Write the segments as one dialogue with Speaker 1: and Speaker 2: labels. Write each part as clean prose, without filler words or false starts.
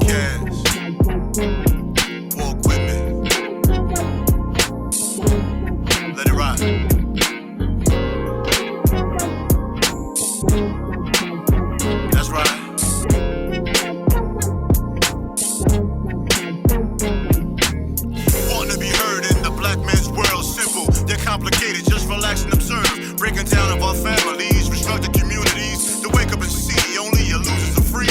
Speaker 1: podcast. Walk with me. Let it ride. That's right. Wanting to be heard in the black man's world, simple. They're complicated, just relax and observe. Breaking down of our families, restructured communities. To wake up and see only your losers are free.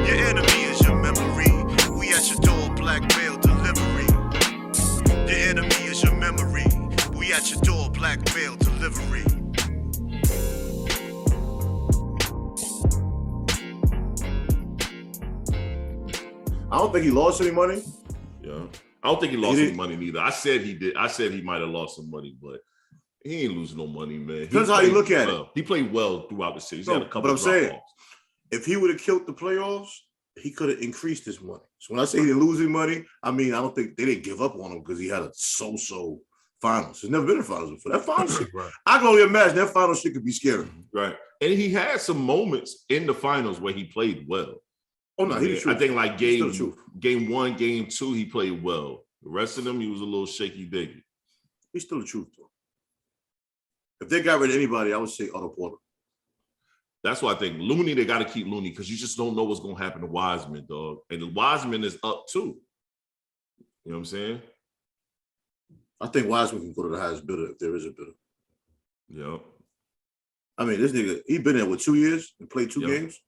Speaker 1: Your enemy is your memory. We at your door, black mail delivery. Your enemy is your memory. We at your door, black mail delivery.
Speaker 2: I don't think he lost any money.
Speaker 3: Yeah. I don't think he lost any money neither. I said he did. I said he might have lost some money, but he ain't losing no money, man.
Speaker 2: Depends how you look at it.
Speaker 3: He played well throughout the season. He had a couple
Speaker 2: but I'm
Speaker 3: of
Speaker 2: saying,
Speaker 3: drop-offs.
Speaker 2: if he would have killed the playoffs, he could have increased his money. So when I say he didn't lose any money, I mean, I don't think they didn't give up on him because he had a so-so finals. He's never been in finals before. That finals shit,
Speaker 3: Right.
Speaker 2: I can only imagine that final shit could be scary.
Speaker 3: Right. And he had some moments in the finals where he played well.
Speaker 2: Oh, no, he
Speaker 3: I think like game 1, game 2, he played well. The rest of them, he was a little shaky-diggy.
Speaker 2: He's still the truth, though. If they got rid of anybody, I would say Otto Porter.
Speaker 3: That's why I think Looney, they got to keep Looney because you just don't know what's going to happen to Wiseman, dog. And the Wiseman is up, too. You know what I'm saying?
Speaker 2: I think Wiseman can go to the highest bidder if there is a bidder.
Speaker 3: Yeah.
Speaker 2: I mean, this nigga, he been there, 2 years and played 2 games?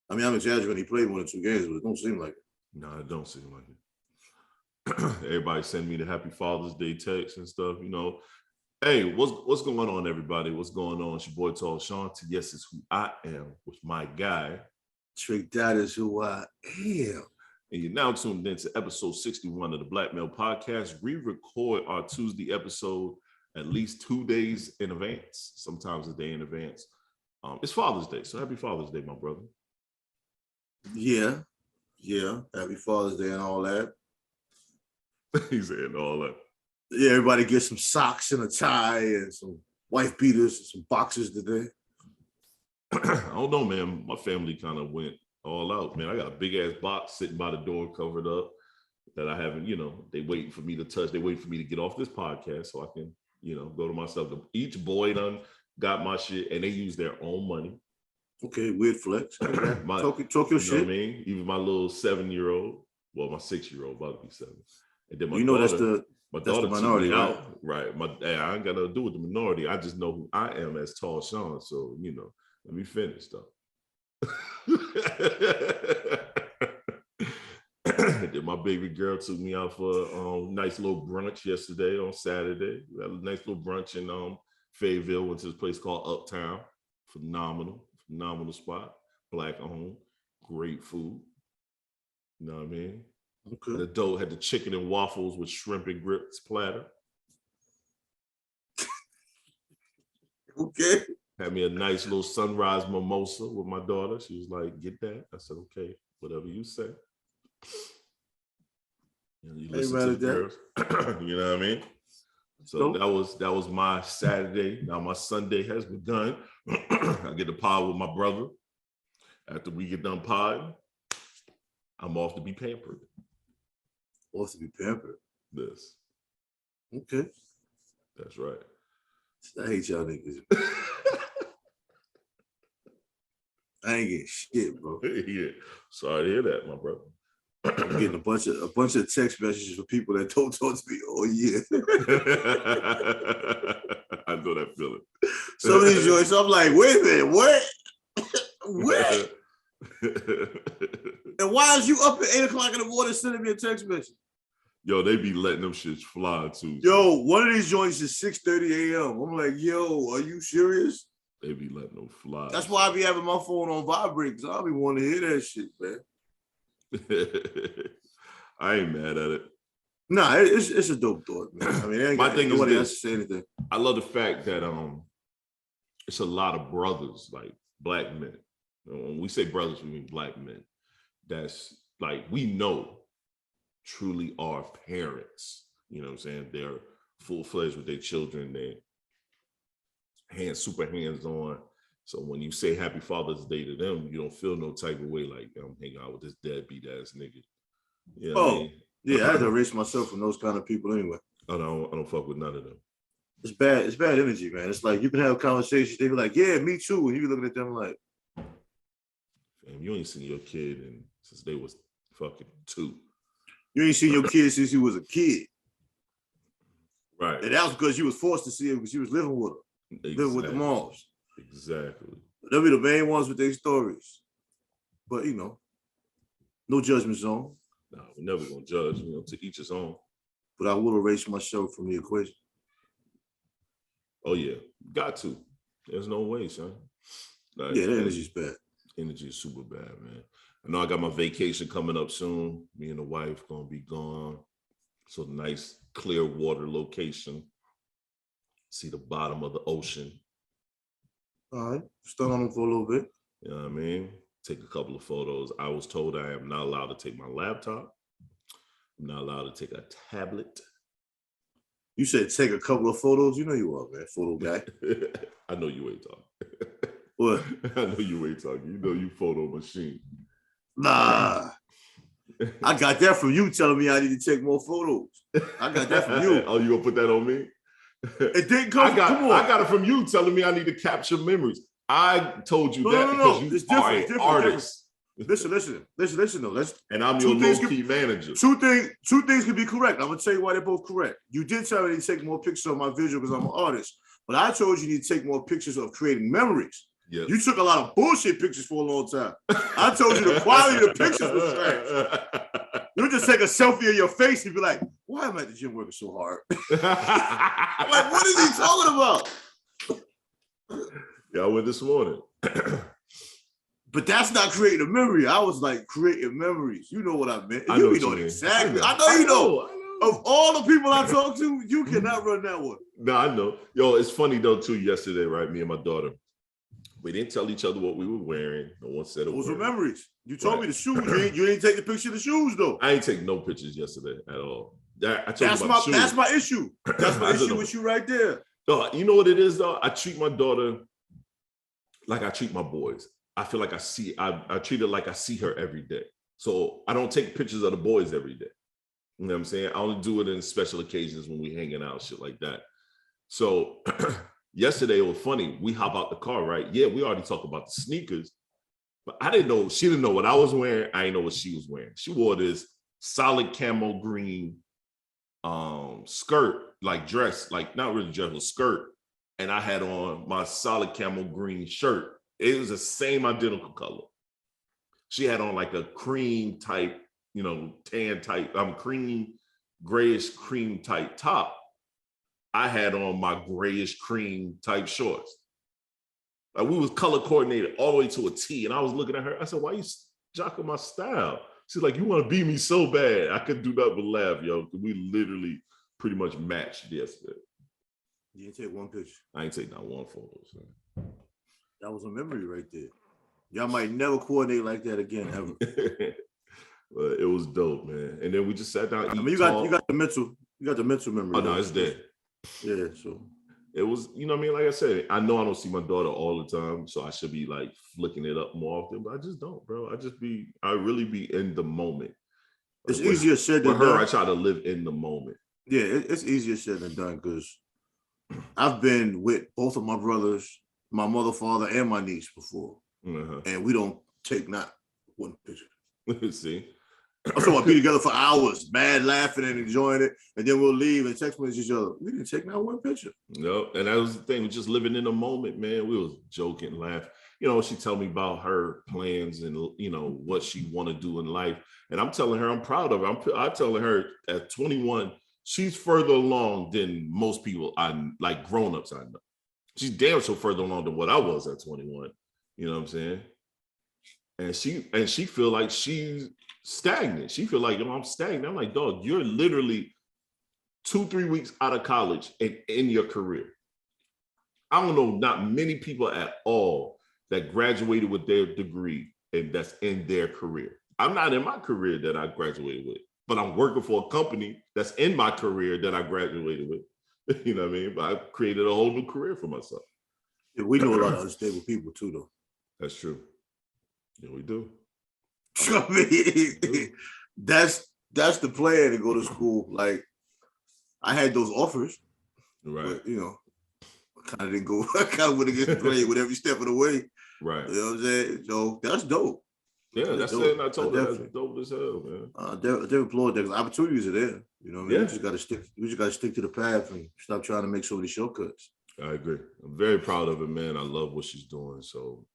Speaker 2: I mean, I'm exaggerating. He played more than 2 games, but it don't seem like it.
Speaker 3: No, it don't seem like it. Everybody send me the Happy Father's Day text and stuff, you know. Hey, what's going on, everybody? What's going on? It's your boy TALLSHON. Yes, it's who I am with my guy.
Speaker 2: Tre-Dot is who I am.
Speaker 3: And you're now tuned in to episode 61 of the Black Male Podcast. We record our Tuesday episode at least 2 days in advance, sometimes a day in advance. It's Father's Day, so happy Father's Day, my brother.
Speaker 2: Yeah. Happy Father's Day and all that.
Speaker 3: He's saying all that.
Speaker 2: Yeah, everybody gets some socks and a tie and some wife beaters and some boxers today.
Speaker 3: I don't know, man. My family kind of went all out, man. I got a big ass box sitting by the door covered up that I haven't, you know, they waiting for me to touch. They waiting for me to get off this podcast so I can, you know, go to myself. Each boy done got my shit and they use their own money.
Speaker 2: Okay, weird flex. Talk your
Speaker 3: You know
Speaker 2: shit.
Speaker 3: what I mean? Even my little 7-year-old, well, my 6-year-old about to be 7. And then my daughter, my daughter
Speaker 2: the minority,
Speaker 3: out.
Speaker 2: right?
Speaker 3: I ain't got nothing to do with the minority. I just know who I am as TALLSHON. So, you know, let me finish though. Then my baby girl took me out for a nice little brunch yesterday on Saturday. We had a nice little brunch in Fayetteville. Went to this place called Uptown. Phenomenal spot. Black owned, great food. You know what I mean?
Speaker 2: Okay.
Speaker 3: The dough had the chicken and waffles with shrimp and grits platter.
Speaker 2: Okay.
Speaker 3: Had me a nice little sunrise mimosa with my daughter. She was like, "Get that?" I said, "Okay, whatever you say." You know, you listen to the girls. You know what I mean? So that was my Saturday. Now my Sunday has begun. I get to pod with my brother. After we get done podding, I'm off to be pampered.
Speaker 2: Off to be pampered.
Speaker 3: This.
Speaker 2: Okay.
Speaker 3: That's right.
Speaker 2: I hate y'all niggas. I ain't getting shit, bro.
Speaker 3: Yeah. Sorry to hear that, my brother.
Speaker 2: I'm getting a bunch of text messages from people that don't talk to me all year.
Speaker 3: I know that feeling.
Speaker 2: Some of these joints, I'm like, wait a minute, what? What? And why is you up at 8 o'clock in the morning sending me a text message?
Speaker 3: Yo, they be letting them shits fly too.
Speaker 2: Yo, one of these joints is 6:30 a.m. I'm like, yo, are you serious?
Speaker 3: They be letting them fly.
Speaker 2: That's why I be having my phone on vibrate, because I'll be wanting to hear that shit, man.
Speaker 3: I ain't mad at it.
Speaker 2: Nah, it's a dope thought, man. I mean,
Speaker 3: my thing
Speaker 2: nobody
Speaker 3: is
Speaker 2: has to say anything.
Speaker 3: I love the fact that it's a lot of brothers, like black men. When we say brothers, we mean black men. That's like we know truly are parents. You know what I'm saying? They're full-fledged with their children. They super hands-on. So when you say Happy Father's Day to them, you don't feel no type of way like I'm hanging out with this deadbeat ass nigga. You know what I mean?
Speaker 2: Yeah, I had to erase myself from those kind of people anyway.
Speaker 3: I don't fuck with none of them.
Speaker 2: It's bad. It's bad energy, man. It's like you can have conversations. They be like, "Yeah, me too," and you be looking at them like,
Speaker 3: "Fam, you ain't seen your kid since they was fucking 2.
Speaker 2: You ain't seen your kid since you was a kid."
Speaker 3: Right.
Speaker 2: And that was because you was forced to see it because you was living with them, living with the moms.
Speaker 3: Exactly.
Speaker 2: They'll be the main ones with their stories. But, no judgment zone.
Speaker 3: No, we're never going to judge, to each his own.
Speaker 2: But I will erase myself from the equation.
Speaker 3: Oh, yeah. Got to. There's no way, son. Like,
Speaker 2: yeah, the energy's bad.
Speaker 3: Energy is super bad, man. I know I got my vacation coming up soon. Me and the wife going to be gone. So nice, clear water location. See the bottom of the ocean.
Speaker 2: All right. Stun on them for a little bit.
Speaker 3: You know what I mean? Take a couple of photos. I was told I am not allowed to take my laptop. I'm not allowed to take a tablet.
Speaker 2: You said take a couple of photos. You know you are, man. Photo guy.
Speaker 3: I know you ain't talking.
Speaker 2: What?
Speaker 3: I know you ain't talking. You know you photo machine.
Speaker 2: Nah. I got that from you telling me I need to take more photos. I got that from you.
Speaker 3: Oh, you gonna put that on me?
Speaker 2: It didn't come. Come on.
Speaker 3: I got it from you telling me I need to capture memories. I told you that because you
Speaker 2: it's different,
Speaker 3: are an artist.
Speaker 2: Listen. Though,
Speaker 3: and I'm your low-key manager.
Speaker 2: Two things can be correct. I'm gonna tell you why they're both correct. You did tell me to take more pictures of my visual because I'm an artist, but I told you need to take more pictures of creating memories.
Speaker 3: Yes.
Speaker 2: You took a lot of bullshit pictures for a long time. I told you the quality of the pictures was trash. You just take a selfie of your face and be like, "Why am I at the gym working so hard?" I'm like, what is he talking about?
Speaker 3: Yeah, I went this morning.
Speaker 2: But that's not creating a memory. I was like creating memories. You know what I meant. You know exactly. I know you know. Of all the people I talk to, you cannot run that one.
Speaker 3: No, I know. Yo, it's funny though too. Yesterday, right? Me and my daughter, we didn't tell each other what we were wearing. No one said it.
Speaker 2: Those were memories. You told me the shoes. You didn't take the picture of the shoes though.
Speaker 3: I ain't take no pictures yesterday at all. That's
Speaker 2: my issue. That's my issue with you right there.
Speaker 3: No, you know what it is though? I treat my daughter like I treat my boys. I feel like I treat her like I see her every day. So I don't take pictures of the boys every day. You know what I'm saying? I only do it in special occasions when we hanging out, shit like that. So yesterday it was funny. We hop out the car, right? Yeah, we already talked about the sneakers, but I didn't know. She didn't know what I was wearing. I didn't know what she was wearing. She wore this solid camo green skirt, like dress, like not really dress, but skirt. And I had on my solid camo green shirt. It was the same identical color. She had on like a cream type, tan type, cream, grayish cream type top. I had on my grayish cream type shorts. Like we was color coordinated all the way to a T. And I was looking at her. I said, "Why you jocking my style?" She's like, "You want to be me so bad." I couldn't do nothing but laugh, yo. We literally pretty much matched yesterday.
Speaker 2: You didn't take one picture.
Speaker 3: I ain't take not one photo. So.
Speaker 2: That was a memory right there. Y'all might never coordinate like that again, ever.
Speaker 3: But it was dope, man. And then we just sat down.
Speaker 2: You got the mental memory.
Speaker 3: Oh no, it's there.
Speaker 2: Yeah, so
Speaker 3: it was, you know what I mean? Like I said, I know I don't see my daughter all the time, so I should be like flicking it up more often, but I just don't, bro. I really be in the moment.
Speaker 2: It's easier said than done.
Speaker 3: For her, I try to live in the moment.
Speaker 2: Yeah, it's easier said than done because I've been with both of my brothers, my mother, father, and my niece before. And we don't take not one picture.
Speaker 3: See?
Speaker 2: I'm talking about be together for hours, mad laughing and enjoying it, and then we'll leave and text message each other. We didn't take not one picture.
Speaker 3: No, and that was the thing, just living in the moment, man. We was joking, laughing. She tell me about her plans and what she want to do in life. And I'm telling her I'm proud of her. I'm telling her at 21, she's further along than most people like grown-ups I know. She's damn so further along than what I was at 21. You know what I'm saying? And she feel like she's stagnant. She feel like, I'm stagnant. I'm like, dog, you're literally 2-3 weeks out of college and in your career. I don't know not many people at all that graduated with their degree and that's in their career. I'm not in my career that I graduated with, but I'm working for a company that's in my career that I graduated with. You know what I mean? But I created a whole new career for myself.
Speaker 2: Yeah, we know a lot of unstable people too, though.
Speaker 3: That's true. Yeah, we do.
Speaker 2: I mean, that's the plan to go to school. Like, I had those offers,
Speaker 3: Right.
Speaker 2: but kind of didn't go. I kind of went against the grain with every step of the way.
Speaker 3: Right.
Speaker 2: You know what I'm saying? So that's dope.
Speaker 3: Yeah, that's
Speaker 2: dope.
Speaker 3: it. And I told her that's dope as hell, man.
Speaker 2: They applaud that. Opportunities are there. You know what I mean?
Speaker 3: Yeah.
Speaker 2: We just got to stick to the path and stop trying to make so many shortcuts.
Speaker 3: I agree. I'm very proud of her, man. I love what she's doing. So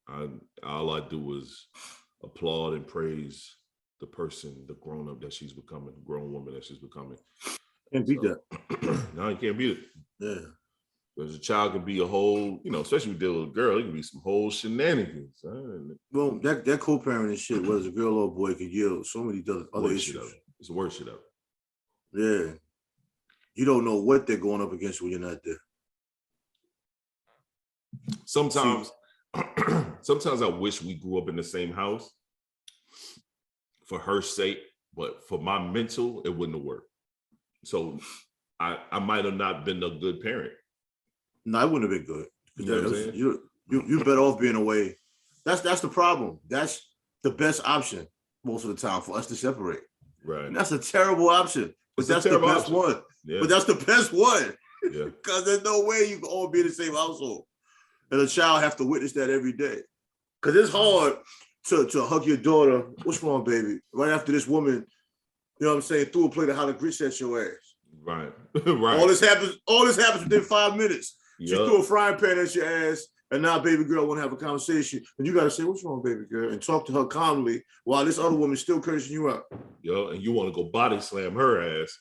Speaker 3: all I do is applaud and praise the person, the grown up that she's becoming, the grown woman that she's becoming.
Speaker 2: Can't beat that.
Speaker 3: No, you can't beat it.
Speaker 2: Yeah.
Speaker 3: Because a child can be a whole, especially with dealing with a girl, it can be some whole shenanigans.
Speaker 2: Well, that co-parenting shit, whether it's a girl or a boy, could yield so many other issues.
Speaker 3: It's the worst shit ever.
Speaker 2: Yeah. You don't know what they're going up against when you're not there.
Speaker 3: Sometimes I wish we grew up in the same house for her sake, but for my mental, it wouldn't have worked. So I might have not been a good parent. No,
Speaker 2: I wouldn't have been good.
Speaker 3: You know what I'm saying?
Speaker 2: You're better off being away. That's the problem. That's the best option most of the time for us to separate.
Speaker 3: Right.
Speaker 2: And that's a terrible option. But that's the best one.
Speaker 3: Yeah.
Speaker 2: But that's the best one.
Speaker 3: Yeah.
Speaker 2: Because there's no way you can all be in the same household. And a child have to witness that every day. Because it's hard to hug your daughter. What's wrong, baby? Right after this woman, you know what I'm saying, threw a plate of hollow grits at your ass.
Speaker 3: Right. Right.
Speaker 2: All this happens within 5 minutes. She threw a frying pan at your ass, and now baby girl want to have a conversation. And you got to say, what's wrong, baby girl? And talk to her calmly while this other woman's still cursing you out.
Speaker 3: Yo, and you want to go body slam her ass.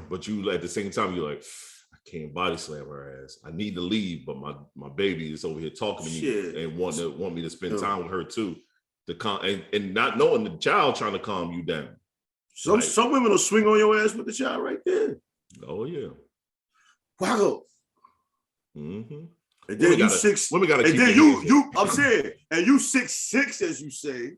Speaker 3: But you at the same time, you're like, I can't body slam her ass. I need to leave, but my baby is over here talking to me and want me to spend time with her too. And not knowing the child trying to calm you down.
Speaker 2: Some women will swing on your ass with the child right there.
Speaker 3: Oh yeah.
Speaker 2: Wow.
Speaker 3: Mm-hmm.
Speaker 2: And then you 6.
Speaker 3: Women gotta
Speaker 2: and
Speaker 3: keep
Speaker 2: then you. I'm saying, and you 6'6", as you say.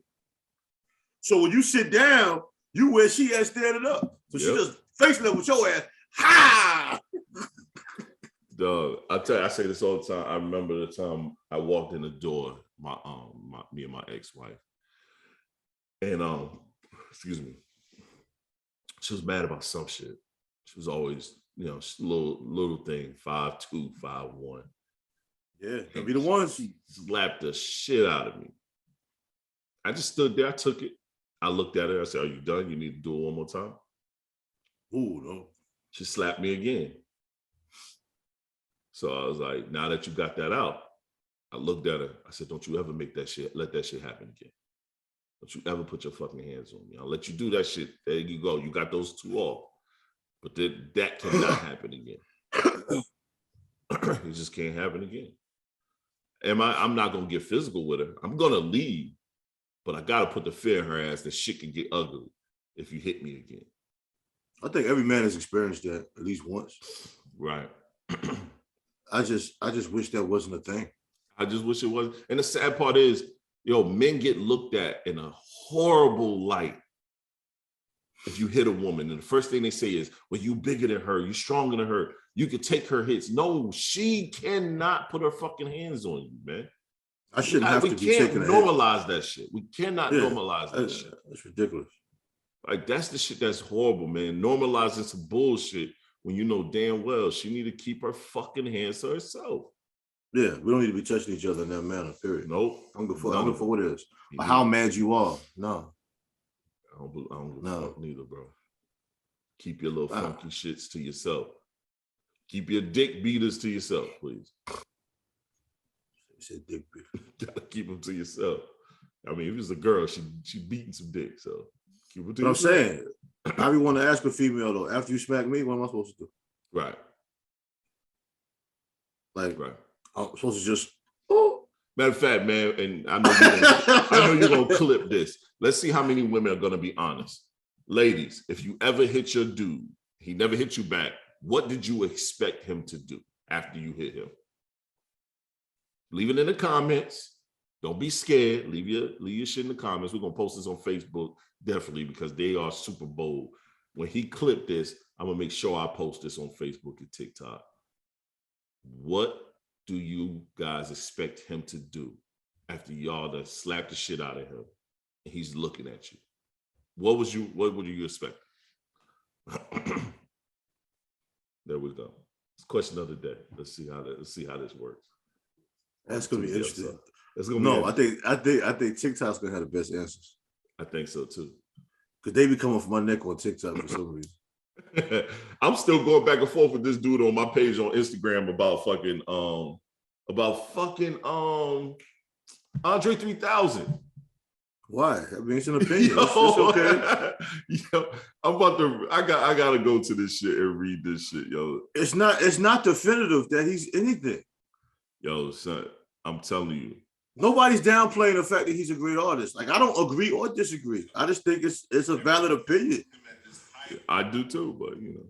Speaker 2: So when you sit down, you where she at standing up. So she just face level with your ass. Ha!
Speaker 3: Dog, I say this all the time. I remember the time I walked in the door, me and my ex-wife, and excuse me, she was mad about some shit. She was always, little thing, 5'2", 5'1".
Speaker 2: Yeah, they'll be the ones.
Speaker 3: She slapped the shit out of me. I just stood there. I took it. I looked at her. I said, "Are you done? You need to do it one more time."
Speaker 2: Ooh, no.
Speaker 3: She slapped me again. So I was like, now that you got that out, I looked at her. I said, don't you ever let that shit happen again. Don't you ever put your fucking hands on me. I'll let you do that shit. There you go. You got those 2 off. But that cannot happen again. It just can't happen again. I'm not going to get physical with her. I'm going to leave. But I got to put the fear in her ass that shit can get ugly if you hit me again.
Speaker 2: I think every man has experienced that at least once.
Speaker 3: Right.
Speaker 2: I just wish that wasn't a thing.
Speaker 3: I just wish it was. And the sad part is, men get looked at in a horrible light if you hit a woman. And the first thing they say is, well, you bigger than her, you stronger than her, you can take her hits. No, she cannot put her fucking hands on you, man.
Speaker 2: I shouldn't have to be taking a hit.
Speaker 3: We can't normalize that shit. We cannot normalize that shit.
Speaker 2: That's ridiculous.
Speaker 3: Like, that's the shit that's horrible, man. Normalizing some bullshit when you know damn well she need to keep her fucking hands to herself. Yeah,
Speaker 2: we don't need to be touching each other in that manner, period.
Speaker 3: Nope.
Speaker 2: I don't give for what it is. Or how mad you are. No.
Speaker 3: I don't give a fuck neither, bro. Keep your little funky shits to yourself. Keep your dick beaters to yourself, please.
Speaker 2: You said dick beater.
Speaker 3: Gotta keep them to yourself. I mean, if it's a girl, she beating some dick, so keep it to
Speaker 2: yourself. I'm saying, I be want to ask a female though, after you smack me, what am I supposed to do?
Speaker 3: Right.
Speaker 2: Like,
Speaker 3: right.
Speaker 2: I'm supposed to just,
Speaker 3: Matter of fact, man, and I know you're gonna clip this. Let's see how many women are gonna be honest. Ladies, if you ever hit your dude, he never hit you back, what did you expect him to do after you hit him? Leave it in the comments. Don't be scared. Leave your shit in the comments. We're gonna post this on Facebook, definitely, because they are super bold. When he clipped this, I'm gonna make sure I post this on Facebook and TikTok. What do you guys expect him to do after y'all done slap the shit out of him and he's looking at you? What would you expect? There we go. It's question of the day. Let's see how this works.
Speaker 2: That's gonna be interesting.
Speaker 3: It's gonna be
Speaker 2: I think TikTok's gonna have the best answers.
Speaker 3: I think so too.
Speaker 2: Cause they be coming for my neck on TikTok for some reason.
Speaker 3: I'm still going back and forth with this dude on my page on Instagram about fucking Andre 3000.
Speaker 2: Why? I mean, it's an opinion. It's okay.
Speaker 3: Yo, I gotta go to this shit and read this shit, yo.
Speaker 2: It's not definitive that he's anything.
Speaker 3: Yo, son, I'm telling you.
Speaker 2: Nobody's downplaying the fact that he's a great artist. Like, I don't agree or disagree. I just think it's a valid opinion.
Speaker 3: I do too, but you know,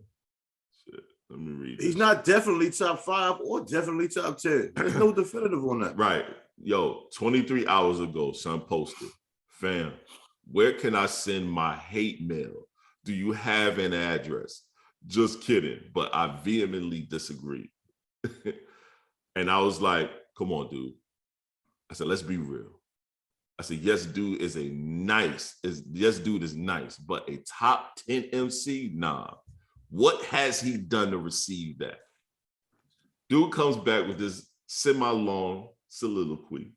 Speaker 3: shit. Let me read.
Speaker 2: He's not definitely top 5 or definitely top 10. There's no definitive on that.
Speaker 3: Right. Yo, 23 hours ago, son posted, fam, where can I send my hate mail? Do you have an address? Just kidding, but I vehemently disagree. And I was like, come on, dude. I said, let's be real. I said, yes, dude is nice, but a top 10 MC, nah. What has he done to receive that? Dude comes back with this semi-long soliloquy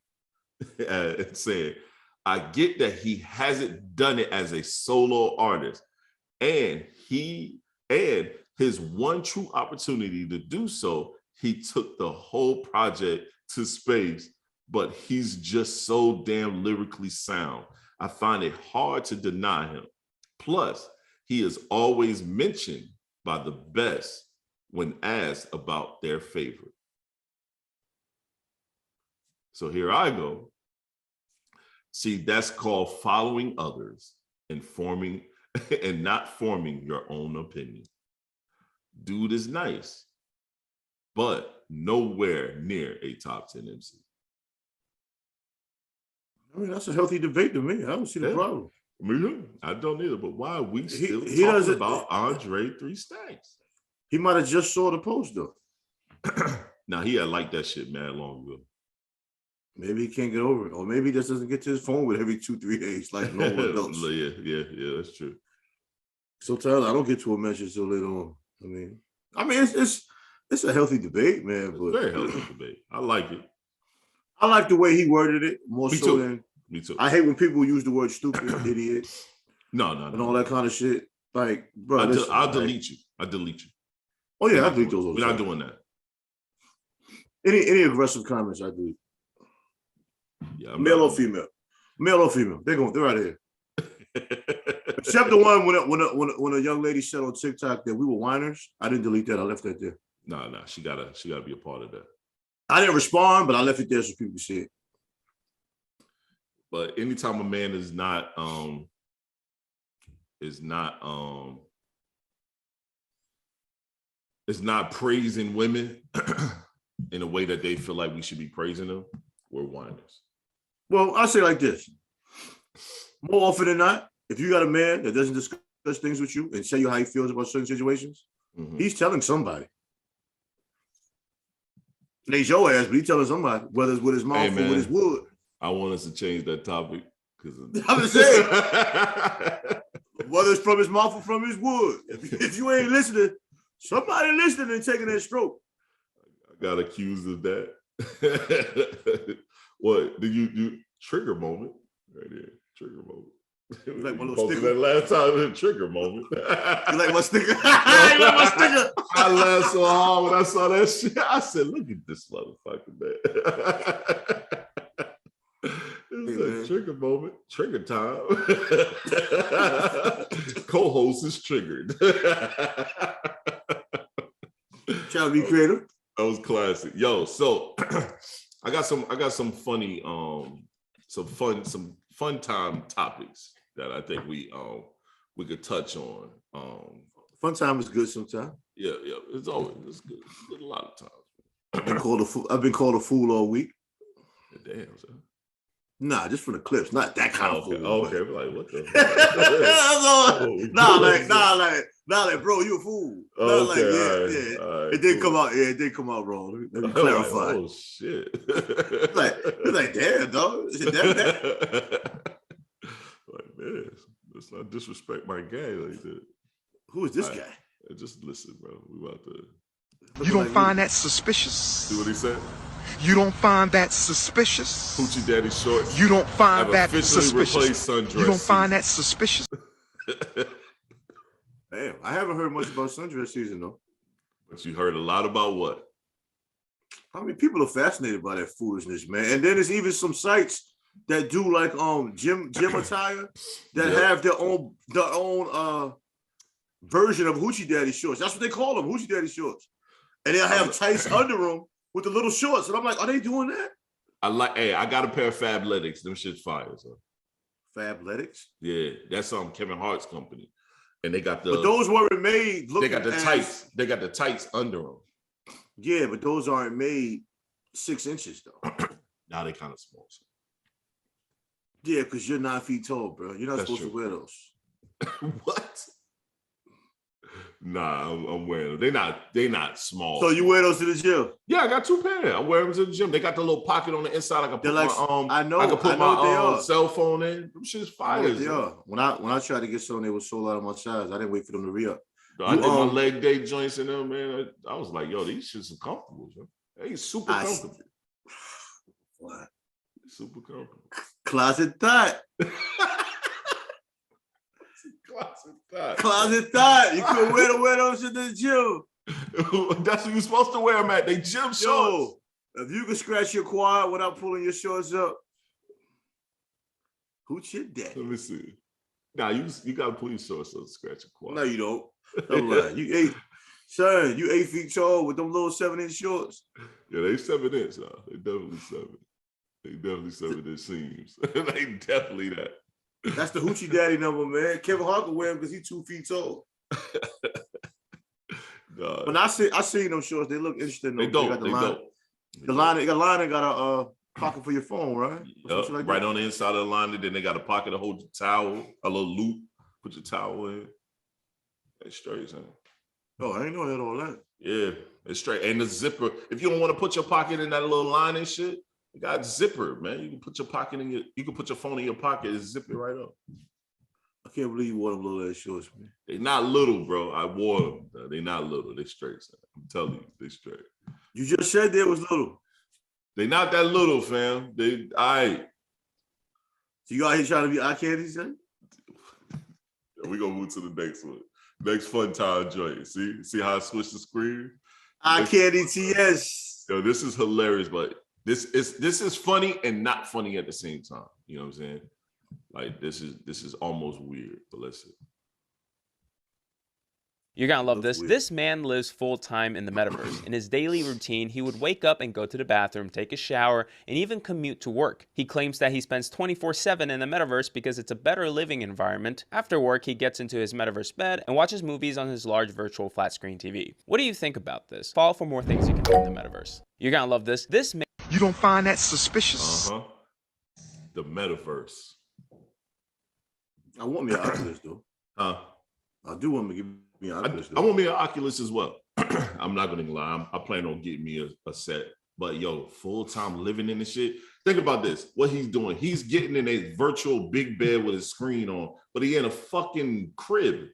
Speaker 3: and saying, I get that he hasn't done it as a solo artist, and his one true opportunity to do so, he took the whole project to space, but he's just so damn lyrically sound. I find it hard to deny him. Plus, he is always mentioned by the best when asked about their favorite. So here I go. See, that's called following others and not forming your own opinion. Dude is nice, but nowhere near a top 10 MC.
Speaker 2: I mean, that's a healthy debate to me. I don't see the problem.
Speaker 3: Me too. I don't either. But why are we still talking about Andre 3 Stacks?
Speaker 2: He might have just saw the post though.
Speaker 3: Now he had liked that shit mad long ago.
Speaker 2: Maybe he can't get over it, or maybe he just doesn't get to his phone with every 2-3 days like no one else.
Speaker 3: Yeah, that's true.
Speaker 2: Sometimes I don't get to a message till later on. I mean, it's a healthy debate, man.
Speaker 3: It's
Speaker 2: but
Speaker 3: a very healthy debate. I like it.
Speaker 2: I like the way he worded it more
Speaker 3: Me
Speaker 2: so
Speaker 3: too.
Speaker 2: than.
Speaker 3: Me too.
Speaker 2: I hate when people use the word stupid, idiot,
Speaker 3: No.
Speaker 2: and all that kind of shit. Like, bro,
Speaker 3: I'll delete you. I'll delete you.
Speaker 2: Oh yeah, I delete those.
Speaker 3: We're not doing that.
Speaker 2: Any aggressive comments, I delete.
Speaker 3: Yeah,
Speaker 2: male or female, they're out of here. Except the one when a young lady said on TikTok that we were whiners. I didn't delete that. I left that there.
Speaker 3: No, she gotta be a part of that.
Speaker 2: I didn't respond, but I left it there so people could see it.
Speaker 3: But anytime a man is not praising women in a way that they feel like we should be praising them, we're whiners.
Speaker 2: Well, I'll say like this. More often than not, if you got a man that doesn't discuss things with you and tell you how he feels about certain situations, he's telling somebody. It ain't your ass, but he's telling somebody, whether it's with his mouth or with his wood.
Speaker 3: I want us to change that topic.
Speaker 2: I'm just saying, whether it's from his mouth or from his wood. If you ain't listening, somebody listening and taking that stroke.
Speaker 3: I got accused of that. What did you trigger moment right there? Trigger moment.
Speaker 2: Like my little sticker.
Speaker 3: That last time, the trigger moment.
Speaker 2: You like my sticker? You like my sticker?
Speaker 3: I laughed so hard when I saw that shit. I said, "Look at this motherfucker, man." It's a trigger moment. Trigger time. Co-host is triggered.
Speaker 2: Trying to be creative.
Speaker 3: That was classic. Yo, so I got some funny, some fun time topics that I think we could touch on.
Speaker 2: Fun time is good sometimes.
Speaker 3: Yeah, it's good. It's good a lot of times.
Speaker 2: I've been called a fool all week.
Speaker 3: Damn, son.
Speaker 2: Nah, just for the clips, not that kind of fool.
Speaker 3: Okay, like what the?
Speaker 2: Not like, bro, you a fool.
Speaker 3: Oh,
Speaker 2: Not
Speaker 3: okay,
Speaker 2: like, yeah,
Speaker 3: all right,
Speaker 2: yeah.
Speaker 3: all right,
Speaker 2: It did
Speaker 3: cool.
Speaker 2: come out. Yeah, it did come out wrong. Let me
Speaker 3: I'm
Speaker 2: clarify.
Speaker 3: like, oh shit.
Speaker 2: It's like, damn, dog. Is it that bad?
Speaker 3: Like, man, let's not disrespect my guy like that.
Speaker 2: Who is this guy?
Speaker 3: Just listen, bro. We about to.
Speaker 4: You don't find that suspicious?
Speaker 3: See what he said?
Speaker 4: You don't find that suspicious?
Speaker 3: Hoochie Daddy shorts.
Speaker 4: You don't find
Speaker 3: have
Speaker 4: that
Speaker 3: officially replaced
Speaker 4: suspicious?
Speaker 3: sundress
Speaker 4: You don't find
Speaker 3: season.
Speaker 4: that suspicious?
Speaker 2: Damn, I haven't heard much about sundress season though.
Speaker 3: But you heard a lot about what?
Speaker 2: I mean, people are fascinated by that foolishness, man. And then there's even some sites that do like gym attire that have their own version of Hoochie Daddy shorts. That's what they call them, Hoochie Daddy shorts. And they'll have tights under them with the little shorts. And I'm like, are they doing that?
Speaker 3: I got a pair of Fabletics. Them shit's fire, so.
Speaker 2: Fabletics?
Speaker 3: Yeah, that's Kevin Hart's company. And they got the
Speaker 2: But those weren't made
Speaker 3: they got the tights. They got the tights under them.
Speaker 2: Yeah, but those aren't made 6 inches though.
Speaker 3: Now they kind of small. So.
Speaker 2: Yeah, because you're 9 feet tall, bro. You're not
Speaker 3: That's
Speaker 2: supposed
Speaker 3: true.
Speaker 2: to wear those.
Speaker 3: What? Nah, I'm wearing them. They not small.
Speaker 2: So you wear those to the gym?
Speaker 3: Yeah, I got 2 pairs. I wear them to the gym. They got the little pocket on the inside. I can put
Speaker 2: like,
Speaker 3: my
Speaker 2: I know
Speaker 3: I can put
Speaker 2: what they
Speaker 3: my
Speaker 2: are.
Speaker 3: cell phone in. Them shit's fire.
Speaker 2: They are. When I tried to get some, they were sold out of my size. I didn't wait for them to re-up.
Speaker 3: I did my leg day joints in them, man. I was like, yo, these shits are comfortable, man. They super comfortable.
Speaker 2: What?
Speaker 3: Super comfortable.
Speaker 2: Closet thought.
Speaker 3: Closet
Speaker 2: thought. You couldn't wear those to the gym.
Speaker 3: That's what you're supposed to wear them at. They gym shorts.
Speaker 2: Yo, if you can scratch your quad without pulling your shorts up, who's your daddy?
Speaker 3: Let me see. Now you gotta pull your shorts up to scratch your quad.
Speaker 2: No, you don't. Don't lie. You 8 feet tall with them little 7-inch shorts.
Speaker 3: Yeah, they 7-inch. They definitely 7. They definitely 7-inch seams. They definitely that.
Speaker 2: That's the Hoochie Daddy number, man. Kevin Hart can wear them because he's 2 feet tall. When I seen them shorts, they look interesting.
Speaker 3: They don't. They don't.
Speaker 2: The lining got a pocket for your phone, right?
Speaker 3: Yep.
Speaker 2: Like
Speaker 3: right on the inside of the lining. Then they got a pocket to hold your towel, a little loop. Put your towel in. It's straight, son.
Speaker 2: Oh, I ain't know that all that.
Speaker 3: Yeah, it's straight. And the zipper. If you don't want to put your pocket in that little line and shit, you got zipper, man. You can put your pocket in you can put your phone in your pocket and zip it right up.
Speaker 2: I can't believe you wore them little ass shorts, man.
Speaker 3: They not little, bro. I wore them. They not little. They straight, son. I'm telling you, they straight.
Speaker 2: You just said they was little.
Speaker 3: They not that little, fam. They all right.
Speaker 2: So you out here trying to be eye candy, son?
Speaker 3: We gonna move to the next one. Next fun time joint. See how I switched the screen?
Speaker 2: Eye candy TS.
Speaker 3: Yo, this is hilarious, but this is funny and not funny at the same time. You know what I'm saying? Like this is almost weird, but let's see.
Speaker 5: You're gonna love
Speaker 2: That's
Speaker 5: this.
Speaker 2: weird.
Speaker 5: This man lives full-time in the metaverse. In his daily routine, he would wake up and go to the bathroom, take a shower, and even commute to work. He claims that he spends 24/7 in the metaverse because it's a better living environment. After work, he gets into his metaverse bed and watches movies on his large virtual flat-screen TV. What do you think about this? Follow for more things you can do in the metaverse. You're gonna love this. This man
Speaker 4: You don't find that suspicious?
Speaker 3: The metaverse.
Speaker 2: I want me an Oculus though.
Speaker 3: Huh?
Speaker 2: I do want me to give me an Oculus
Speaker 3: I
Speaker 2: though.
Speaker 3: want me an Oculus as well. I'm not gonna lie. I plan on getting me a set. But yo, full-time living in the shit. Think about this. What he's doing. He's getting in a virtual big bed with his screen on, but he in a fucking crib.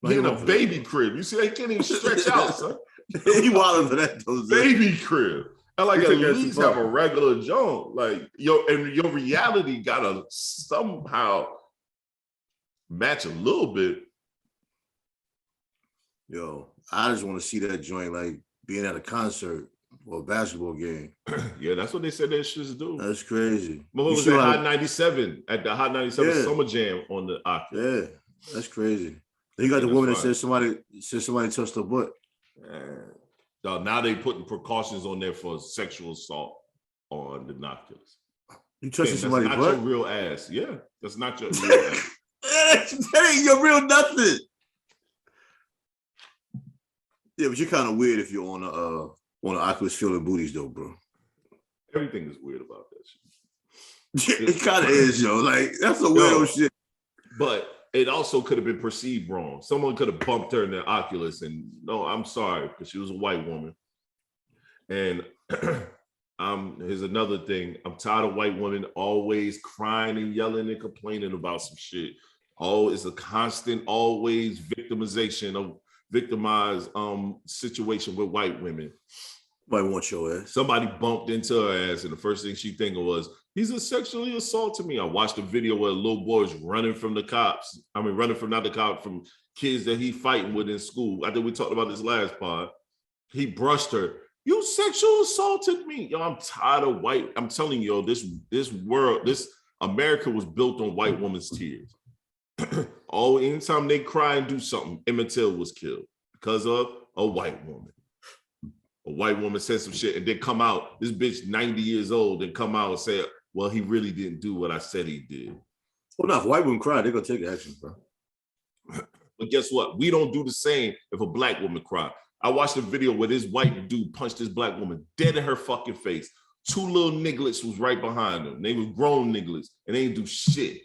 Speaker 3: He in a baby crib. You see, he can't even stretch out, son.
Speaker 2: He wilding for that though.
Speaker 3: Baby crib. I like
Speaker 2: You
Speaker 3: at
Speaker 2: took that too
Speaker 3: least
Speaker 2: far.
Speaker 3: have a regular joint. Like and your reality gotta somehow match a little bit.
Speaker 2: Yo, I just want to see that joint like being at a concert or a basketball game.
Speaker 3: Yeah, that's what they said they should do.
Speaker 2: That's crazy.
Speaker 3: But what
Speaker 2: You
Speaker 3: was
Speaker 2: see
Speaker 3: at
Speaker 2: how-
Speaker 3: Hot 97 at the Hot 97
Speaker 2: Yeah.
Speaker 3: Summer Jam on the Oculus?
Speaker 2: Yeah, that's crazy. Then you got the
Speaker 3: That's
Speaker 2: woman that
Speaker 3: fine.
Speaker 2: said somebody touched her butt.
Speaker 3: So now they putting precautions on there for sexual assault on the Oculus.
Speaker 2: You touching
Speaker 3: That's
Speaker 2: somebody's
Speaker 3: not
Speaker 2: butt?
Speaker 3: your real ass. Yeah, that's not your real ass.
Speaker 2: That ain't your real nothing. Yeah, but you're kind of weird if you're on the Oculus feeling booties though, bro.
Speaker 3: Everything is weird about that shit.
Speaker 2: It kind of is, yo. Like that's a weirdo shit.
Speaker 3: But it also could have been perceived wrong. Someone could have bumped her in the Oculus, and no, I'm sorry, because she was a white woman. And here's another thing. I'm tired of white women always crying and yelling and complaining about some shit. Oh, it's a constant, always victimization of victimized situation with white women.
Speaker 2: Nobody wants your ass.
Speaker 3: Somebody bumped into her ass, and the first thing she thinking was, he's a sexually assaulted me. I watched a video where a little boy's running from the cops. I mean, running from not the cops, from kids that he fighting with in school. I think we talked about this last pod. He brushed her. You sexual assaulted me. Yo, I'm tired of white. I'm telling you, this world, this America was built on white women's tears. Oh, anytime they cry and do something, Emmett Till was killed because of a white woman. A white woman said some shit and then come out, this bitch 90 years old, and come out and say, well, he really didn't do what I said he did.
Speaker 2: Well, now, if white women cry, they're going to take action, bro.
Speaker 3: But guess what? We don't do the same if a black woman cry. I watched a video where this white dude punched this black woman dead in her fucking face. Two little nigglets was right behind them. They was grown nigglets, and they didn't do shit.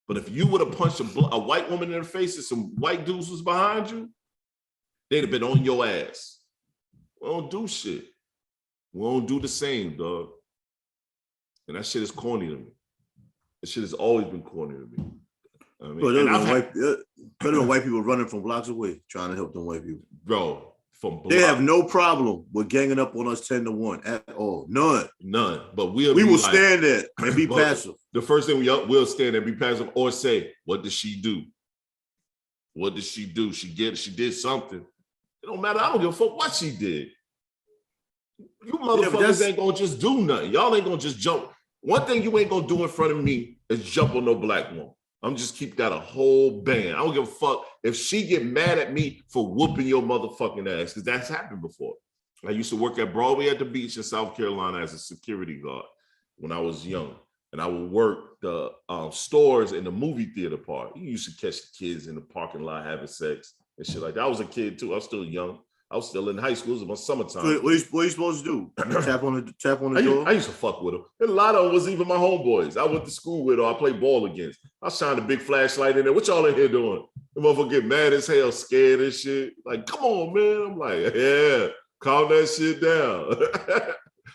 Speaker 3: But if you would have punched a white woman in the face and some white dudes was behind you, they'd have been on your ass. We don't do shit. We don't do the same, dog. And that shit is corny to me. That shit has always been corny to me. I mean,
Speaker 2: better than white people running from blocks away trying to help them white people.
Speaker 3: Bro,
Speaker 2: they have no problem with ganging up on us 10-1 at all. None.
Speaker 3: But
Speaker 2: we will stand there and be passive.
Speaker 3: The first thing we'll stand there and be passive or say, what did she do? What did she do? She did something. It don't matter. I don't give a fuck what she did. You motherfuckers ain't gonna just do nothing. Y'all ain't gonna just jump. One thing you ain't gonna do in front of me is jump on no black woman. I'm just keep that a whole band. I don't give a fuck if she get mad at me for whooping your motherfucking ass, because that's happened before. I used to work at Broadway at the beach in South Carolina as a security guard when I was young. And I would work the stores in the movie theater part. You used to catch the kids in the parking lot having sex and shit like that. I was a kid too. I was still young. I was still in high school. It was my summertime.
Speaker 2: What are you supposed to do? Tap on the door?
Speaker 3: I used to fuck with them. And a lot of them was even my homeboys. I went to school with or I played ball against. I shined a big flashlight in there. What y'all in here doing? The motherfucker get mad as hell, scared and shit. Like, come on, man. I'm like, yeah, calm that shit down.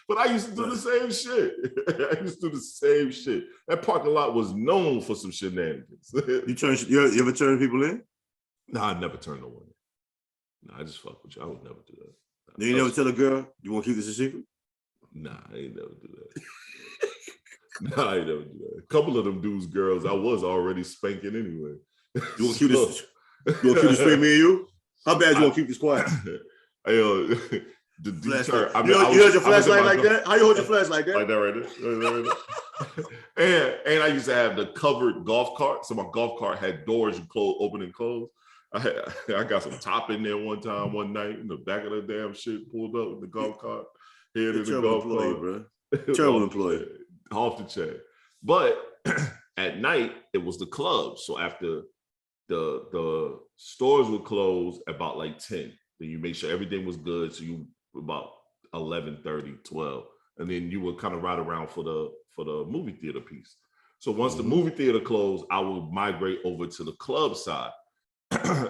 Speaker 3: But I used to do the same shit. I used to do the same shit. That parking lot was known for some shenanigans.
Speaker 2: You ever turn people in?
Speaker 3: Nah, I never turned no one in. Nah, I just fuck with you. I would never do that.
Speaker 2: You never tell a girl you want to keep this a secret?
Speaker 3: Nah, I ain't never do that. Nah, I ain't never do that. A couple of them dudes, girls, I was already spanking anyway.
Speaker 2: You want to keep this? You want to keep this between me and you? How bad you want to keep this quiet?
Speaker 3: You
Speaker 2: hold your flashlight like that? How you hold your flashlight like that?
Speaker 3: Like that right there. And I used to have the covered golf cart. So my golf cart had doors you open and close. I got some top in there one night in the back of the damn shit, pulled up with the golf cart, head in the golf cart.
Speaker 2: Bro. Terrible employee.
Speaker 3: Off the chain. But at night, it was the club. So after the stores would close about like 10, then you make sure everything was good. So you about 11:30, 12. And then you would kind of ride around for the movie theater piece. So once the movie theater closed, I would migrate over to the club side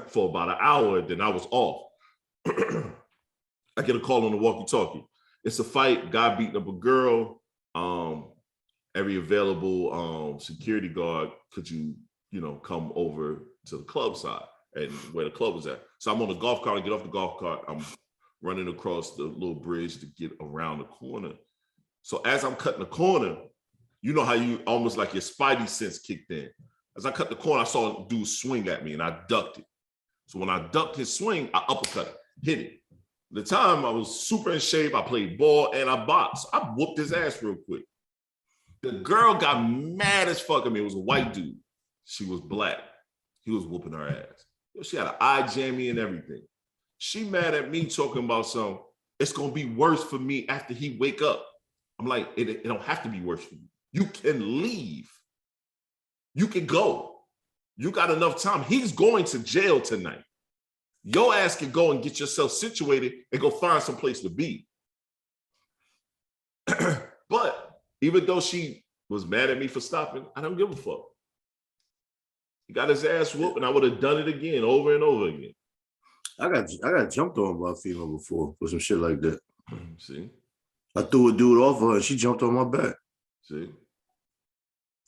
Speaker 3: for about an hour, then I was off. I get a call on the walkie-talkie. It's a fight, guy beating up a girl. Every available security guard, could you come over to the club side and where the club was at. So I'm on the golf cart, I get off the golf cart, I'm running across the little bridge to get around the corner. So as I'm cutting the corner, you know how you almost like your spidey sense kicked in. As I cut the corner, I saw a dude swing at me and I ducked it. So when I ducked his swing, I uppercut it, hit it. At the time, I was super in shape. I played ball and I boxed. I whooped his ass real quick. The girl got mad as fuck at me. It was a white dude. She was black. He was whooping her ass. She had an eye jammy and everything. She mad at me talking about something. It's going to be worse for me after he wake up. I'm like, it don't have to be worse for you. You can leave. You can go. You got enough time. He's going to jail tonight. Your ass can go and get yourself situated and go find some place to be. But even though she was mad at me for stopping, I don't give a fuck. He got his ass whooped, and I would have done it again, over and over again.
Speaker 2: I got jumped on by a female before for some shit like that.
Speaker 3: See?
Speaker 2: I threw a dude off of her, and she jumped on my back.
Speaker 3: See?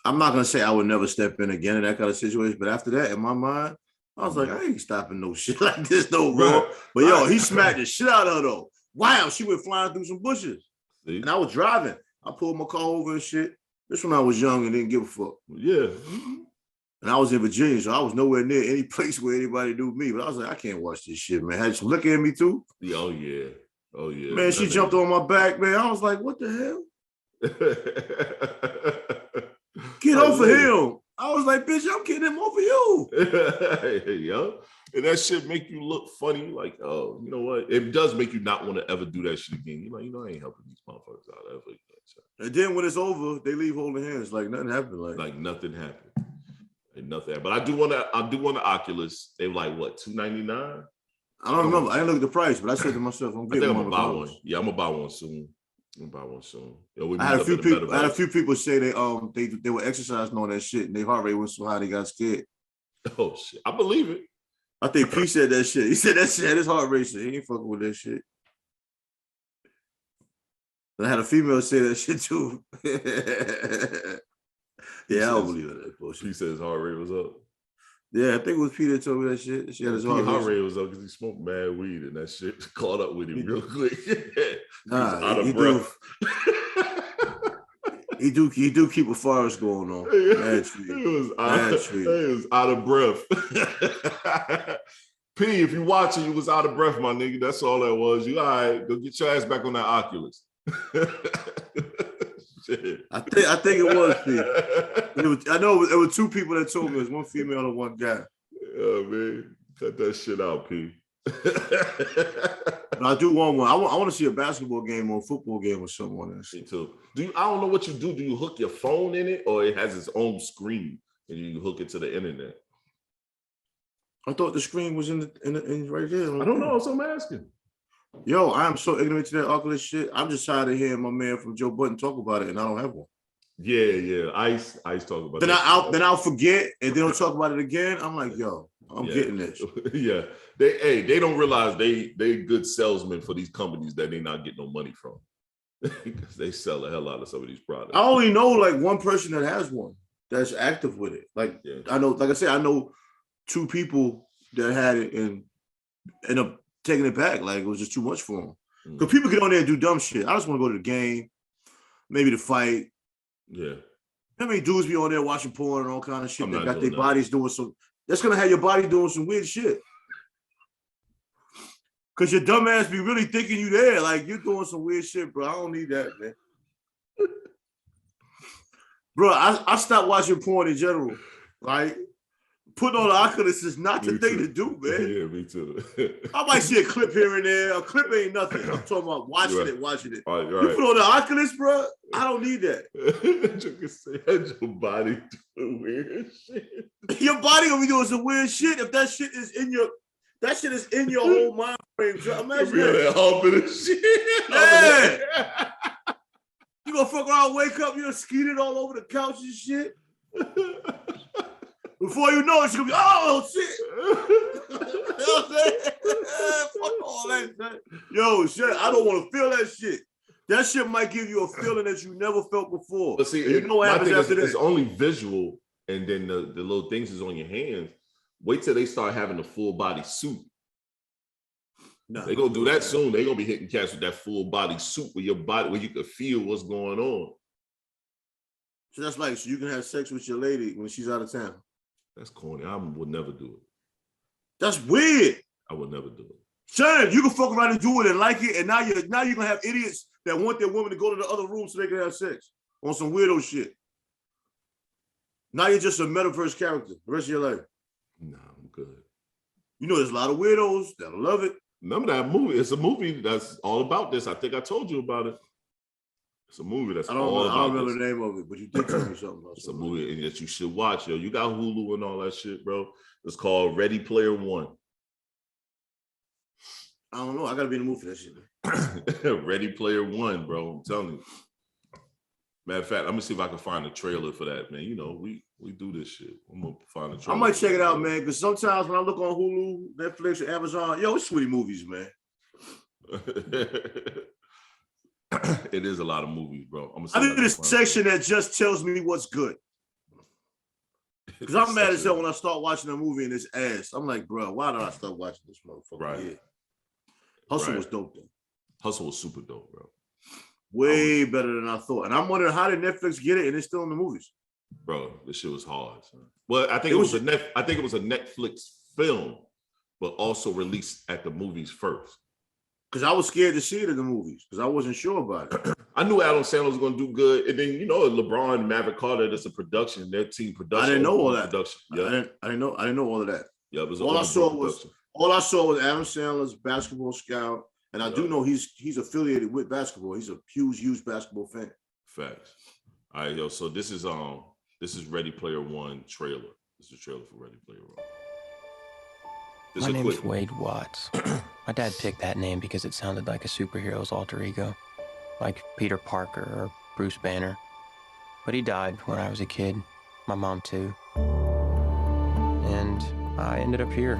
Speaker 2: I'm not gonna say I would never step in again in that kind of situation, but after that, in my mind, I was like, I ain't stopping no shit like this no more.
Speaker 3: Right.
Speaker 2: But yo, he smacked the shit out of her though. Wow, she went flying through some bushes.
Speaker 3: See?
Speaker 2: And I was driving. I pulled my car over and shit. This when I was young and didn't give a fuck.
Speaker 3: Yeah.
Speaker 2: And I was in Virginia, so I was nowhere near any place where anybody knew me. But I was like, I can't watch this shit, man. Had some liquor in me too.
Speaker 3: Oh yeah. Oh yeah.
Speaker 2: Man, she jumped on my back, man. I was like, what the hell? Get off of him. I was like, bitch, I'm getting him off of you.
Speaker 3: Yo. And that shit make you look funny. Like, oh, you know what? It does make you not want to ever do that shit again. You're like, I ain't helping these motherfuckers out ever again.
Speaker 2: And then when it's over, they leave holding hands like nothing happened.
Speaker 3: Like nothing happened. Like nothing happened. But I do want the Oculus. They were like what, $299?
Speaker 2: I don't remember. I didn't look at the price, but I said to myself, I'm
Speaker 3: I think
Speaker 2: getting
Speaker 3: I'm
Speaker 2: one.
Speaker 3: gonna buy one. Yeah, I'm gonna buy one soon. Yo,
Speaker 2: I had a few people say they were exercising on that shit and their heart rate was so high they got scared.
Speaker 3: Oh shit. I believe it.
Speaker 2: I think P said that shit. He said that shit had his heart rate. He ain't fucking with that shit. And I had a female say that shit too. Yeah, I don't believe that bullshit.
Speaker 3: He said his heart rate was up.
Speaker 2: Yeah, I think it was Peter that told me that shit. She had his heart
Speaker 3: rate was up because he smoked mad weed and that shit caught up with him real quick.
Speaker 2: Nah,
Speaker 3: out of breath.
Speaker 2: He do keep a forest going on.
Speaker 3: He was out of breath. P, if you watching, you was out of breath, my nigga. That's all that was. You all right? Go get your ass back on that Oculus. Shit. I
Speaker 2: think it was P. I know it was two people that told me. It was one female and one guy.
Speaker 3: Oh man, cut that shit out, P.
Speaker 2: But I do want one. I want to see a basketball game or a football game or something on that shit.
Speaker 3: Me too. I don't know what you do. Do you hook your phone in it, or it has its own screen and you hook it to the internet?
Speaker 2: I thought the screen was in right there.
Speaker 3: I don't know. So I'm asking.
Speaker 2: Yo, I am so ignorant to that Oculus shit. I'm just tired of hearing my man from Joe Budden talk about it, and I don't have one.
Speaker 3: Yeah. Ice talk about
Speaker 2: then
Speaker 3: that.
Speaker 2: Then I'll forget, and then I'll talk about it again. I'm like, yo, I'm getting this.
Speaker 3: Yeah, they don't realize they good salesmen for these companies that they not getting no money from because they sell the hell out of some of these products.
Speaker 2: I only know like one person that has one that's active with it. Like I know, like I said, I know two people that had it and end up taking it back. Like it was just too much for them. Because people get on there and do dumb shit. I just want to go to the game, maybe the fight.
Speaker 3: Yeah.
Speaker 2: How many dudes be on there watching porn and all kind of shit? They got their
Speaker 3: that.
Speaker 2: bodies doing some. That's gonna have your body doing some weird shit. Cause your dumb ass be really thinking you there, like you're doing some weird shit, bro. I don't need that, man. Bro, I stopped watching porn in general. Like putting on the Oculus is not the thing to do, man.
Speaker 3: Yeah, me too.
Speaker 2: I might see a clip here and there. A clip ain't nothing. I'm talking about watching it.
Speaker 3: Right.
Speaker 2: You put on the Oculus, bro. I don't need that.
Speaker 3: You can say your body doing weird shit.
Speaker 2: Your body gonna be doing some weird shit if that shit is in your whole mind frame. So imagine that
Speaker 3: humping and shit.
Speaker 2: Yeah. You gonna fuck around, wake up, you're skeeted all over the couch and shit. Before you know it, she's gonna be, oh shit. You know what I'm saying? Fuck all that shit. Yo, shit, I don't want to feel that shit. That shit might give you a feeling that you never felt before.
Speaker 3: But see,
Speaker 2: you know what happens after that?
Speaker 3: It's only visual, and then the little things is on your hands. Wait till they start having a full body suit. No, they gonna do that soon. They gonna be hitting cats with that full body suit with your body where you can feel what's going on.
Speaker 2: So that's like, so you can have sex with your lady when she's out of town.
Speaker 3: That's corny. I would never do it.
Speaker 2: That's weird.
Speaker 3: I would never do it.
Speaker 2: Son, you can fuck around and do it and like it, and now you're gonna have idiots that want their women to go to the other room so they can have sex on some weirdo shit. Now you're just a metaverse character the rest of your life.
Speaker 3: No, I'm good.
Speaker 2: You know, there's a lot of weirdos that'll love it.
Speaker 3: Remember that movie? It's a movie that's all about this. I think I told you about it. It's a movie that's all about this. I don't remember
Speaker 2: the name of it, but you did tell me something about it.
Speaker 3: It's a movie that you should watch, yo. You got Hulu and all that shit, bro. It's called Ready Player One.
Speaker 2: I don't know. I gotta be in the mood for that shit.
Speaker 3: Ready Player One, bro. I'm telling you. Matter of fact, I'm gonna see if I can find a trailer for that, man. You know, we do this shit. I'm gonna find a
Speaker 2: I
Speaker 3: trailer.
Speaker 2: might check it out, man, because sometimes when I look on Hulu, Netflix, or Amazon, yo, it's sweetie movies, man.
Speaker 3: It is a lot of movies, bro.
Speaker 2: I need a section that just tells me what's good. Because I'm mad as hell when I start watching a movie and it's ass. I'm like, bro, why did I start watching this motherfucker?
Speaker 3: Right.
Speaker 2: Yeah. Hustle was dope, though.
Speaker 3: Hustle was super dope, bro.
Speaker 2: Way better than I thought. And I'm wondering, how did Netflix get it and it's still in the movies?
Speaker 3: Bro, this shit was hard, son. Well, I think it was a Netflix film, but also released at the movies first.
Speaker 2: Because I was scared to see it in the movies because I wasn't sure about it.
Speaker 3: I knew Adam Sandler was going to do good, and then LeBron and Maverick Carter. That's a production, their team production.
Speaker 2: I didn't know all that.
Speaker 3: Production. Yeah,
Speaker 2: I didn't know all of that.
Speaker 3: Yeah, it was
Speaker 2: all I saw was Adam Sandler's basketball scout, and I do know he's affiliated with basketball. He's a huge basketball fan.
Speaker 3: Facts. All right, yo. So this is Ready Player One trailer. This is a trailer for Ready Player One.
Speaker 6: My name's Wade Watts. My dad picked that name because it sounded like a superhero's alter ego, like Peter Parker or Bruce Banner. But he died when I was a kid, my mom too. And I ended up here,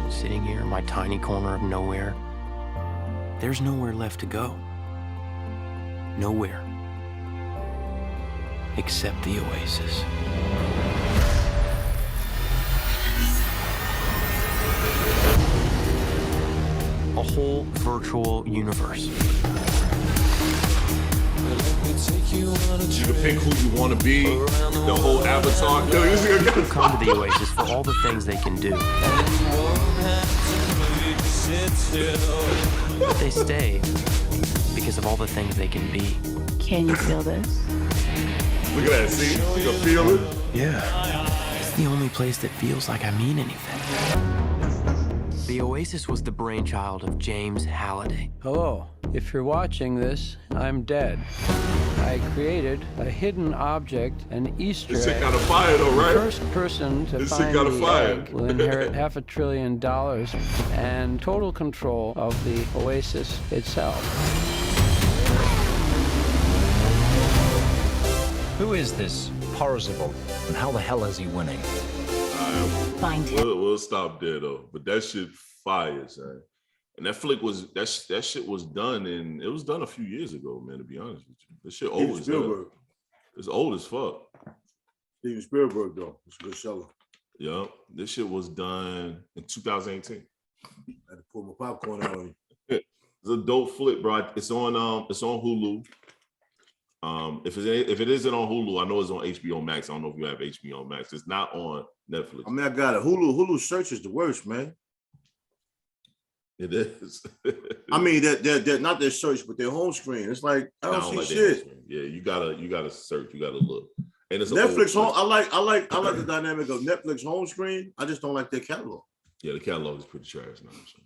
Speaker 6: sitting here in my tiny corner of nowhere. There's nowhere left to go. Nowhere. Except the Oasis. A whole virtual universe.
Speaker 3: You can pick who you want to be, the whole avatar.
Speaker 6: People come to the Oasis for all the things they can do. But they stay because of all the things they can be.
Speaker 7: Can you feel this?
Speaker 3: Look at that, see? You can feel it?
Speaker 6: Yeah. It's the only place that feels like I mean anything. The Oasis was the brainchild of James Halliday.
Speaker 8: Hello. If you're watching this, I'm dead. I created a hidden object, an Easter egg.
Speaker 3: This shit got a fire though, right?
Speaker 8: The first person to find the egg will inherit $500 billion and total control of the Oasis itself.
Speaker 9: Who is this Parzival, and how the hell is he winning?
Speaker 7: Find him.
Speaker 3: We'll stop there though. But that shit fires, man. And that flick was that shit was done, and it was done a few years ago, man. To be honest with you, this shit old as hell. It's old as fuck.
Speaker 2: Steven Spielberg though, it's a good seller.
Speaker 3: Yeah, this shit was done in 2018.
Speaker 2: I had to pull my popcorn out on you.
Speaker 3: It's a dope flick, bro. It's on Hulu. If it isn't on Hulu, I know it's on HBO Max. I don't know if you have HBO Max. It's not on Netflix.
Speaker 2: I mean, I got it. Hulu search is the worst, man.
Speaker 3: It is.
Speaker 2: I mean, they're not their search, but their home screen. It's like I don't see
Speaker 3: like
Speaker 2: shit.
Speaker 3: Yeah, you gotta search, you gotta look. And it's
Speaker 2: Netflix home. I like the dynamic of Netflix home screen. I just don't like their catalog.
Speaker 3: Yeah, the catalog is pretty trash now. So.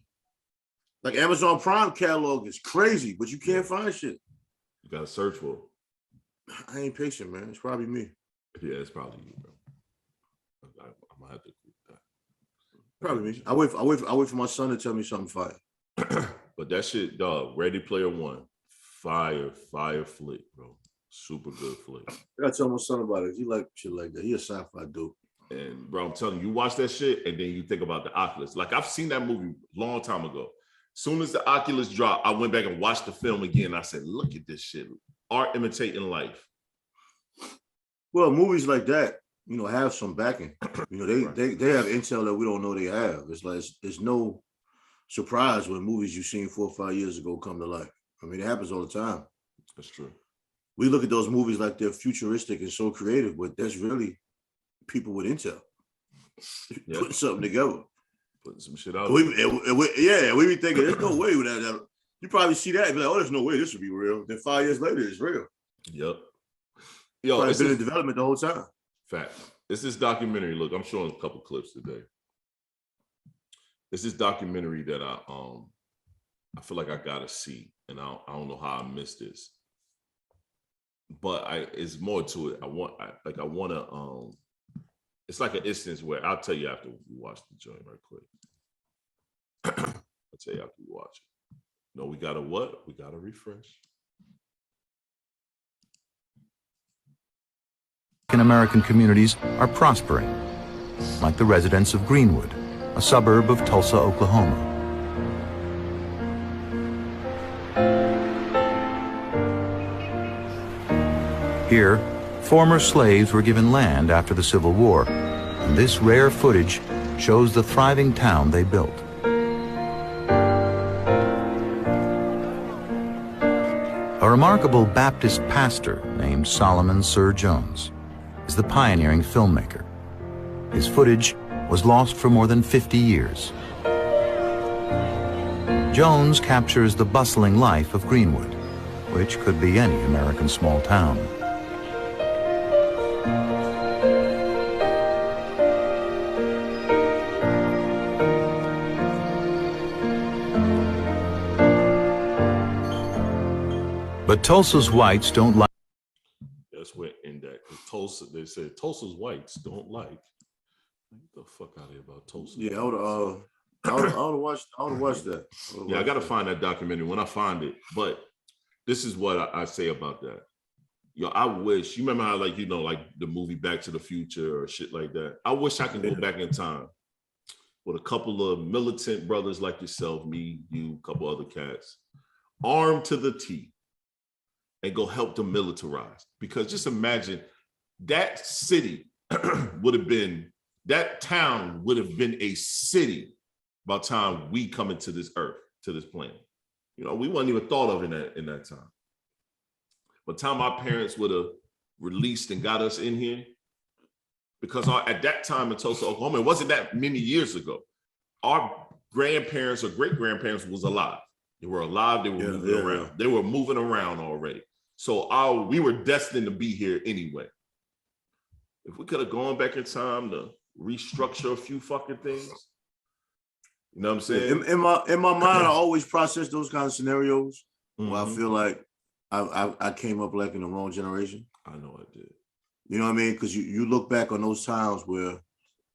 Speaker 2: Like Amazon Prime catalog is crazy, but you can't find shit.
Speaker 3: You gotta search for it.
Speaker 2: I ain't patient, man. It's probably me.
Speaker 3: Yeah, it's probably you, bro. I'm gonna have to agree with that.
Speaker 2: Probably me. I wait for my son to tell me something fire.
Speaker 3: But that shit, dog. Ready Player One, fire flick, bro. Super good flick.
Speaker 2: I gotta tell my son about it. He like shit like that. He a sci-fi dude.
Speaker 3: And bro, I'm telling you, watch that shit, and then you think about the Oculus. Like I've seen that movie a long time ago. Soon as the Oculus dropped, I went back and watched the film again. I said, look at this shit. Art imitating life.
Speaker 2: Well, movies like that, have some backing. They have intel that we don't know they have. It's like there's no surprise when movies you've seen 4 or 5 years ago come to life. I mean, it happens all the time.
Speaker 3: That's true.
Speaker 2: We look at those movies like they're futuristic and so creative, but that's really people with intel putting something together.
Speaker 3: Putting some shit out.
Speaker 2: We be thinking there's no way with that. You probably see that and be like, oh, there's no way this would be real. Then 5 years later, it's real.
Speaker 3: Yep. Yo,
Speaker 2: it's been in development the whole time.
Speaker 3: Fact. It's this documentary. Look, I'm showing a couple clips today. It's this documentary that I feel like I gotta see, and I don't know how I missed this. But it's more to it. I want to. It's like an instance where I'll tell you after we watch the joint right quick. I'll tell you after we watch it. No, we gotta what? We gotta refresh.
Speaker 10: American communities are prospering, like the residents of Greenwood, a suburb of Tulsa, Oklahoma. Here, former slaves were given land after the Civil War, and this rare footage shows the thriving town they built. A remarkable Baptist pastor named Solomon Sir Jones is the pioneering filmmaker. His footage was lost for more than 50 years. Jones captures the bustling life of Greenwood, which could be any American small town. But Tulsa's whites don't like.
Speaker 3: That's where in that Tulsa, they said Tulsa's whites don't like. Get the fuck out of here about Tulsa.
Speaker 2: Yeah, I would have watched that.
Speaker 3: I gotta find that documentary when I find it. But this is what I say about that. Yo, I wish, you remember how like the movie Back to the Future or shit like that. I wish I could go back in time with a couple of militant brothers like yourself, me, you, a couple other cats, armed to the teeth, and go help them militarize. Because just imagine that city that town would have been a city by the time we come into this earth, to this planet. We wasn't even thought of in that time. By the time our parents would have released and got us in here, because at that time in Tulsa, Oklahoma, it wasn't that many years ago. Our grandparents or great-grandparents was alive. They were alive, they were moving around. Yeah. They were moving around already. So we were destined to be here anyway. If we could have gone back in time to restructure a few fucking things, you know what I'm saying?
Speaker 2: In my mind, I always process those kind of scenarios where I feel like I came up like in the wrong generation.
Speaker 3: I know I did.
Speaker 2: You know what I mean? Because you look back on those times where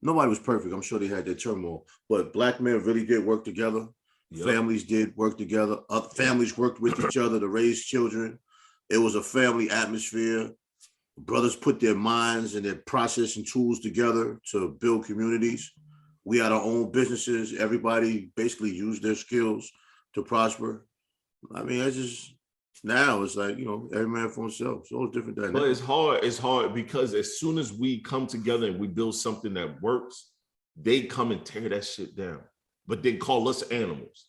Speaker 2: nobody was perfect. I'm sure they had their turmoil, but black men really did work together. Yep. Families did work together. Other families worked with each other to raise children. It was a family atmosphere. Brothers put their minds and their processing tools together to build communities. We had our own businesses. Everybody basically used their skills to prosper. I mean, now it's like, every man for himself. It's all different dynamics.
Speaker 3: But it's hard because as soon as we come together and we build something that works, they come and tear that shit down. But they call us animals.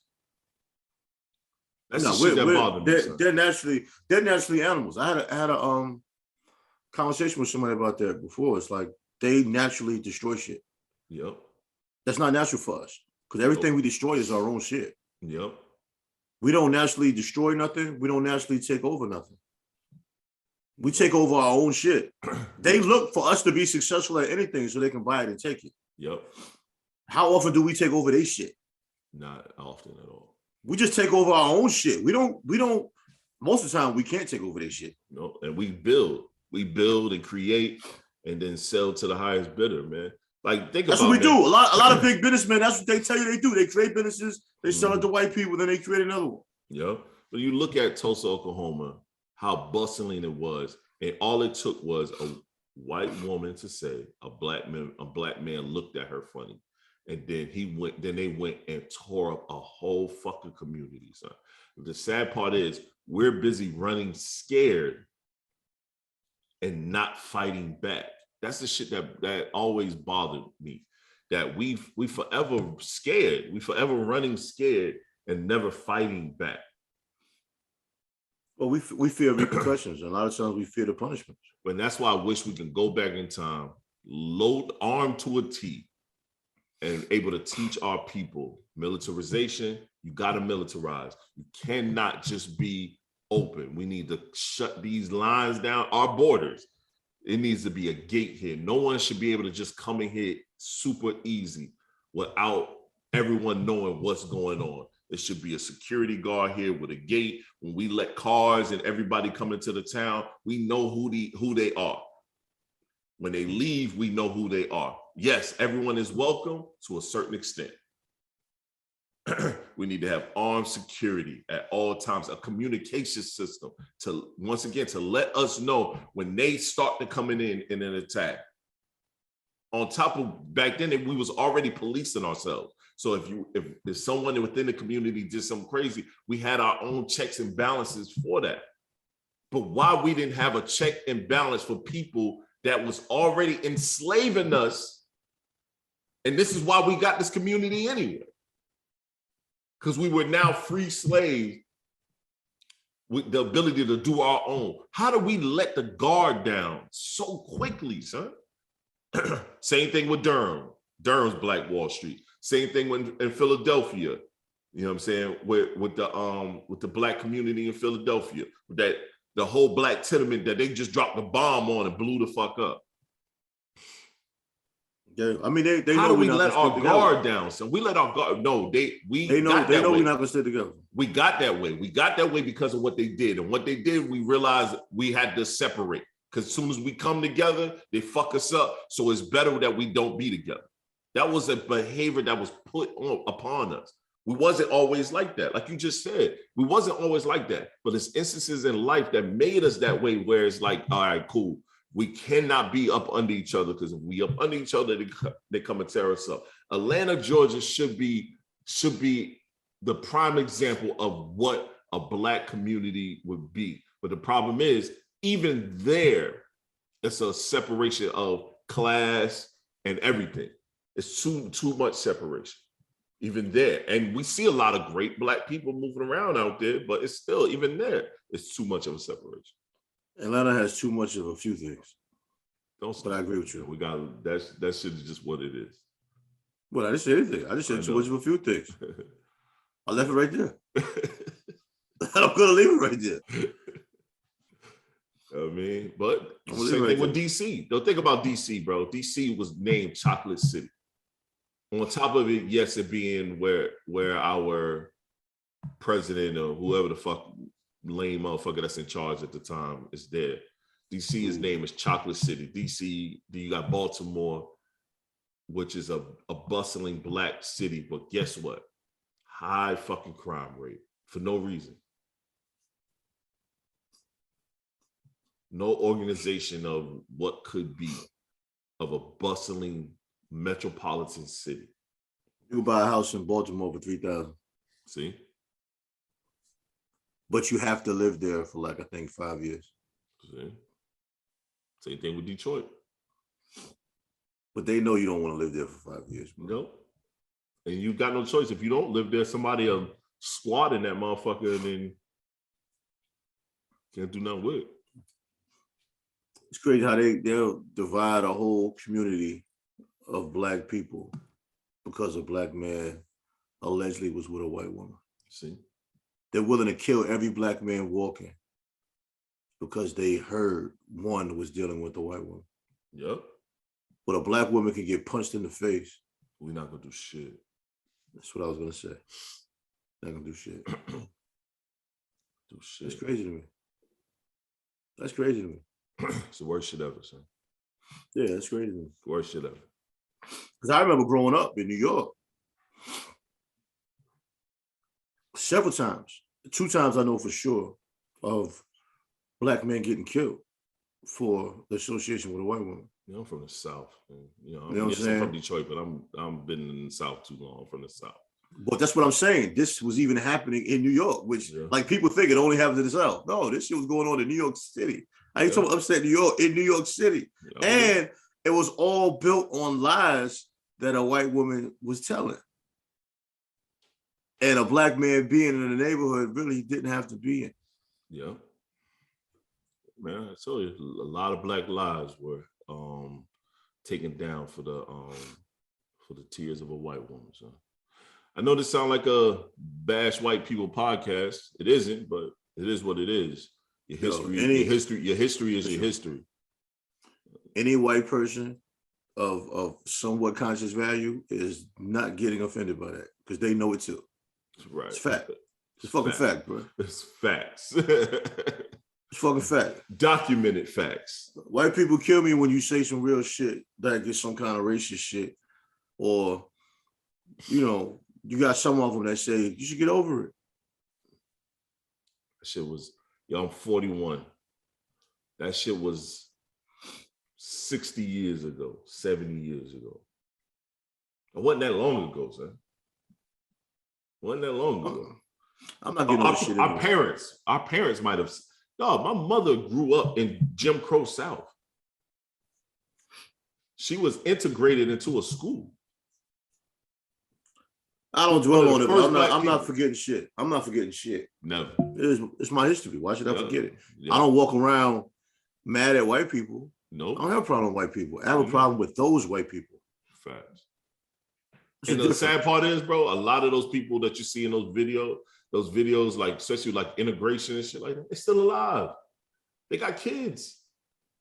Speaker 3: That's the shit that bothers me. They're naturally animals. I had a conversation with somebody about that before. It's like they naturally destroy shit. Yep.
Speaker 2: That's not natural for us because everything we destroy is our own shit.
Speaker 3: Yep.
Speaker 2: We don't naturally destroy nothing. We don't naturally take over nothing. We take over our own shit. They look for us to be successful at anything so they can buy it and take it.
Speaker 3: Yep.
Speaker 2: How often do we take over their shit?
Speaker 3: Not often at all.
Speaker 2: We just take over our own shit. We don't, most of the time we can't take over their shit.
Speaker 3: No, and we build and create and then sell to the highest bidder, man. Like
Speaker 2: that's what we do. A lot of big businessmen, that's what they tell you they do. They create businesses, they sell it to white people, then they create another one.
Speaker 3: Yeah. But you look at Tulsa, Oklahoma, how bustling it was. And all it took was a white woman to say a black man looked at her funny. And then they went and tore up a whole fucking community, son. The sad part is we're busy running scared and not fighting back. That's the shit that always bothered me. That we forever scared. We forever running scared and never fighting back.
Speaker 2: Well, we fear repercussions. A lot of times we fear the punishments.
Speaker 3: And that's why I wish we can go back in time, armed to a T, and able to teach our people militarization. You got to militarize. You cannot just be open. We need to shut these lines down, our borders. It needs to be a gate here. No one should be able to just come in here super easy without everyone knowing what's going on. There should be a security guard here with a gate. When we let cars and everybody come into the town, we know who they are. When they leave, we know who they are. Yes, everyone is welcome to a certain extent. We need to have armed security at all times, a communication system to, once again, to let us know when they start to coming in an attack. On top of, back then, we was already policing ourselves. So if someone within the community did something crazy, we had our own checks and balances for that. But why we didn't have a check and balance for people that was already enslaving us, and this is why we got this community anyway. Because we were now free slaves with the ability to do our own. How do we let the guard down so quickly, son? Same thing with Durham. Durham's Black Wall Street. Same thing in Philadelphia. You know what I'm saying? With the Black community in Philadelphia. That the whole Black tenement that they just dropped the bomb on and blew the fuck up.
Speaker 2: Yeah, I mean, they
Speaker 3: how
Speaker 2: know
Speaker 3: do we let our guard down? So we let our guard. No, they know we're not gonna stay together. We got that way. We got that way because of what they did, and what they did, we realized we had to separate. Because as soon as we come together, they fuck us up. So it's better that we don't be together. That was a behavior that was put upon us. We wasn't always like that. Like you just said, we wasn't always like that. But there's instances in life that made us that way, where it's like, all right, cool. We cannot be up under each other, because if we up under each other, they come and tear us up. Atlanta, Georgia should be the prime example of what a Black community would be. But the problem is, even there, it's a separation of class and everything. It's too much separation, even there. And we see a lot of great Black people moving around out there, but it's still, even there, it's too much of a separation.
Speaker 2: Atlanta has too much of a few things.
Speaker 3: But I agree with you. We got that shit is just what it is.
Speaker 2: Well, I didn't say anything. I just said too much of a few things. I left it right there. I'm gonna leave it right there.
Speaker 3: I mean, but same thing with DC. Don't think about DC, bro. DC was named Chocolate City. On top of it, yes, it being where our president or whoever the fuck lame motherfucker that's in charge at the time is there. DC's name is Chocolate City. DC, you got Baltimore, which is a bustling Black city, but guess what? High fucking crime rate for no reason. No organization of what could be of a bustling metropolitan city.
Speaker 2: You can buy a house in Baltimore for $3,000.
Speaker 3: See?
Speaker 2: But you have to live there for like, I think, 5 years.
Speaker 3: See? Same thing with Detroit.
Speaker 2: But they know you don't want to live there for 5 years. Bro.
Speaker 3: Nope. And you got no choice. If you don't live there, somebody will squat in that motherfucker and then can't do nothing with it.
Speaker 2: It's crazy how they'll divide a whole community of Black people because a Black man allegedly was with a white woman.
Speaker 3: See?
Speaker 2: They're willing to kill every Black man walking because they heard one was dealing with a white woman.
Speaker 3: Yep.
Speaker 2: But a Black woman can get punched in the face.
Speaker 3: We're not gonna do shit.
Speaker 2: That's what I was gonna say. Not gonna do shit.
Speaker 3: Do shit.
Speaker 2: That's crazy to me. That's crazy to me.
Speaker 3: It's the worst shit ever, son.
Speaker 2: Yeah, that's crazy to me.
Speaker 3: Worst shit ever.
Speaker 2: Because I remember growing up in New York, several times, 2 times I know for sure, of Black men getting killed for the association with a white woman.
Speaker 3: You know, I'm from the South. And,
Speaker 2: you know what I'm saying?
Speaker 3: I'm from Detroit, but I'm been in the South too long. I'm from the South.
Speaker 2: But that's what I'm saying. This was even happening in New York, which like people think it only happens in the South. No, this shit was going on in New York City. I ain't talking upstate New York, in New York City. And it was all built on lies that a white woman was telling. And a Black man being in the neighborhood really didn't have to be in.
Speaker 3: Yeah. Man, I tell you, a lot of Black lives were taken down for the tears of a white woman. So I know this sounds like a bash white people podcast. It isn't, but it is what it is. Your history, your history is your history.
Speaker 2: Any white person of somewhat conscious value is not getting offended by that because they know it too.
Speaker 3: Right.
Speaker 2: It's fact. It's fucking fact, bro.
Speaker 3: It's facts.
Speaker 2: It's fucking fact.
Speaker 3: Documented facts.
Speaker 2: White people kill me when you say some real shit that gets some kind of racist shit, or you got some of them that say you should get over it.
Speaker 3: That shit was, I'm 41. That shit was 60 years ago, 70 years ago. It wasn't that long ago, son. It wasn't that long ago.
Speaker 2: I'm not getting shit.
Speaker 3: Our parents might have. No, my mother grew up in Jim Crow South. She was integrated into a school.
Speaker 2: I don't dwell on it, but I'm not forgetting shit. I'm not forgetting shit.
Speaker 3: Never.
Speaker 2: It's my history. Why should I forget it?
Speaker 3: Yeah.
Speaker 2: I don't walk around mad at white people.
Speaker 3: No.
Speaker 2: I don't have a problem with white people. I have a problem with those white people.
Speaker 3: Facts. And the sad part is, bro, a lot of those people that you see in those videos, like especially like integration and shit like that, they're still alive. They got kids.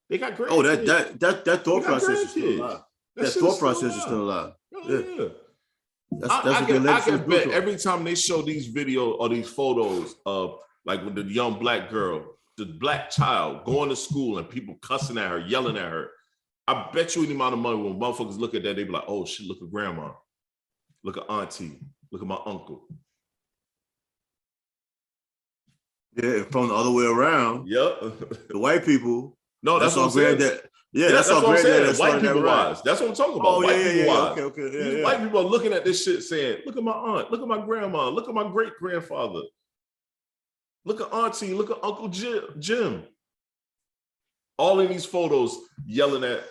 Speaker 3: They got grandkids.
Speaker 2: Oh, that thought process is still alive. That thought process is still alive.
Speaker 3: Yeah.
Speaker 2: I
Speaker 3: can bet every time they show these videos or these photos of like with the young black girl, the black child going to school and people cussing at her, yelling at her, I bet you any amount of money when motherfuckers look at that, they be like, oh shit, look at grandma. Look at auntie. Look at my uncle.
Speaker 2: Yeah, from the other way around.
Speaker 3: Yep.
Speaker 2: The white people.
Speaker 3: No, that's what I'm saying.
Speaker 2: That's what I'm saying.
Speaker 3: White people wise. That's what I'm talking about. White people wise.
Speaker 2: Okay.
Speaker 3: These white people are looking at this shit saying, look at my aunt, look at my grandma, look at my great-grandfather. Look at auntie, look at Uncle Jim. All in these photos yelling at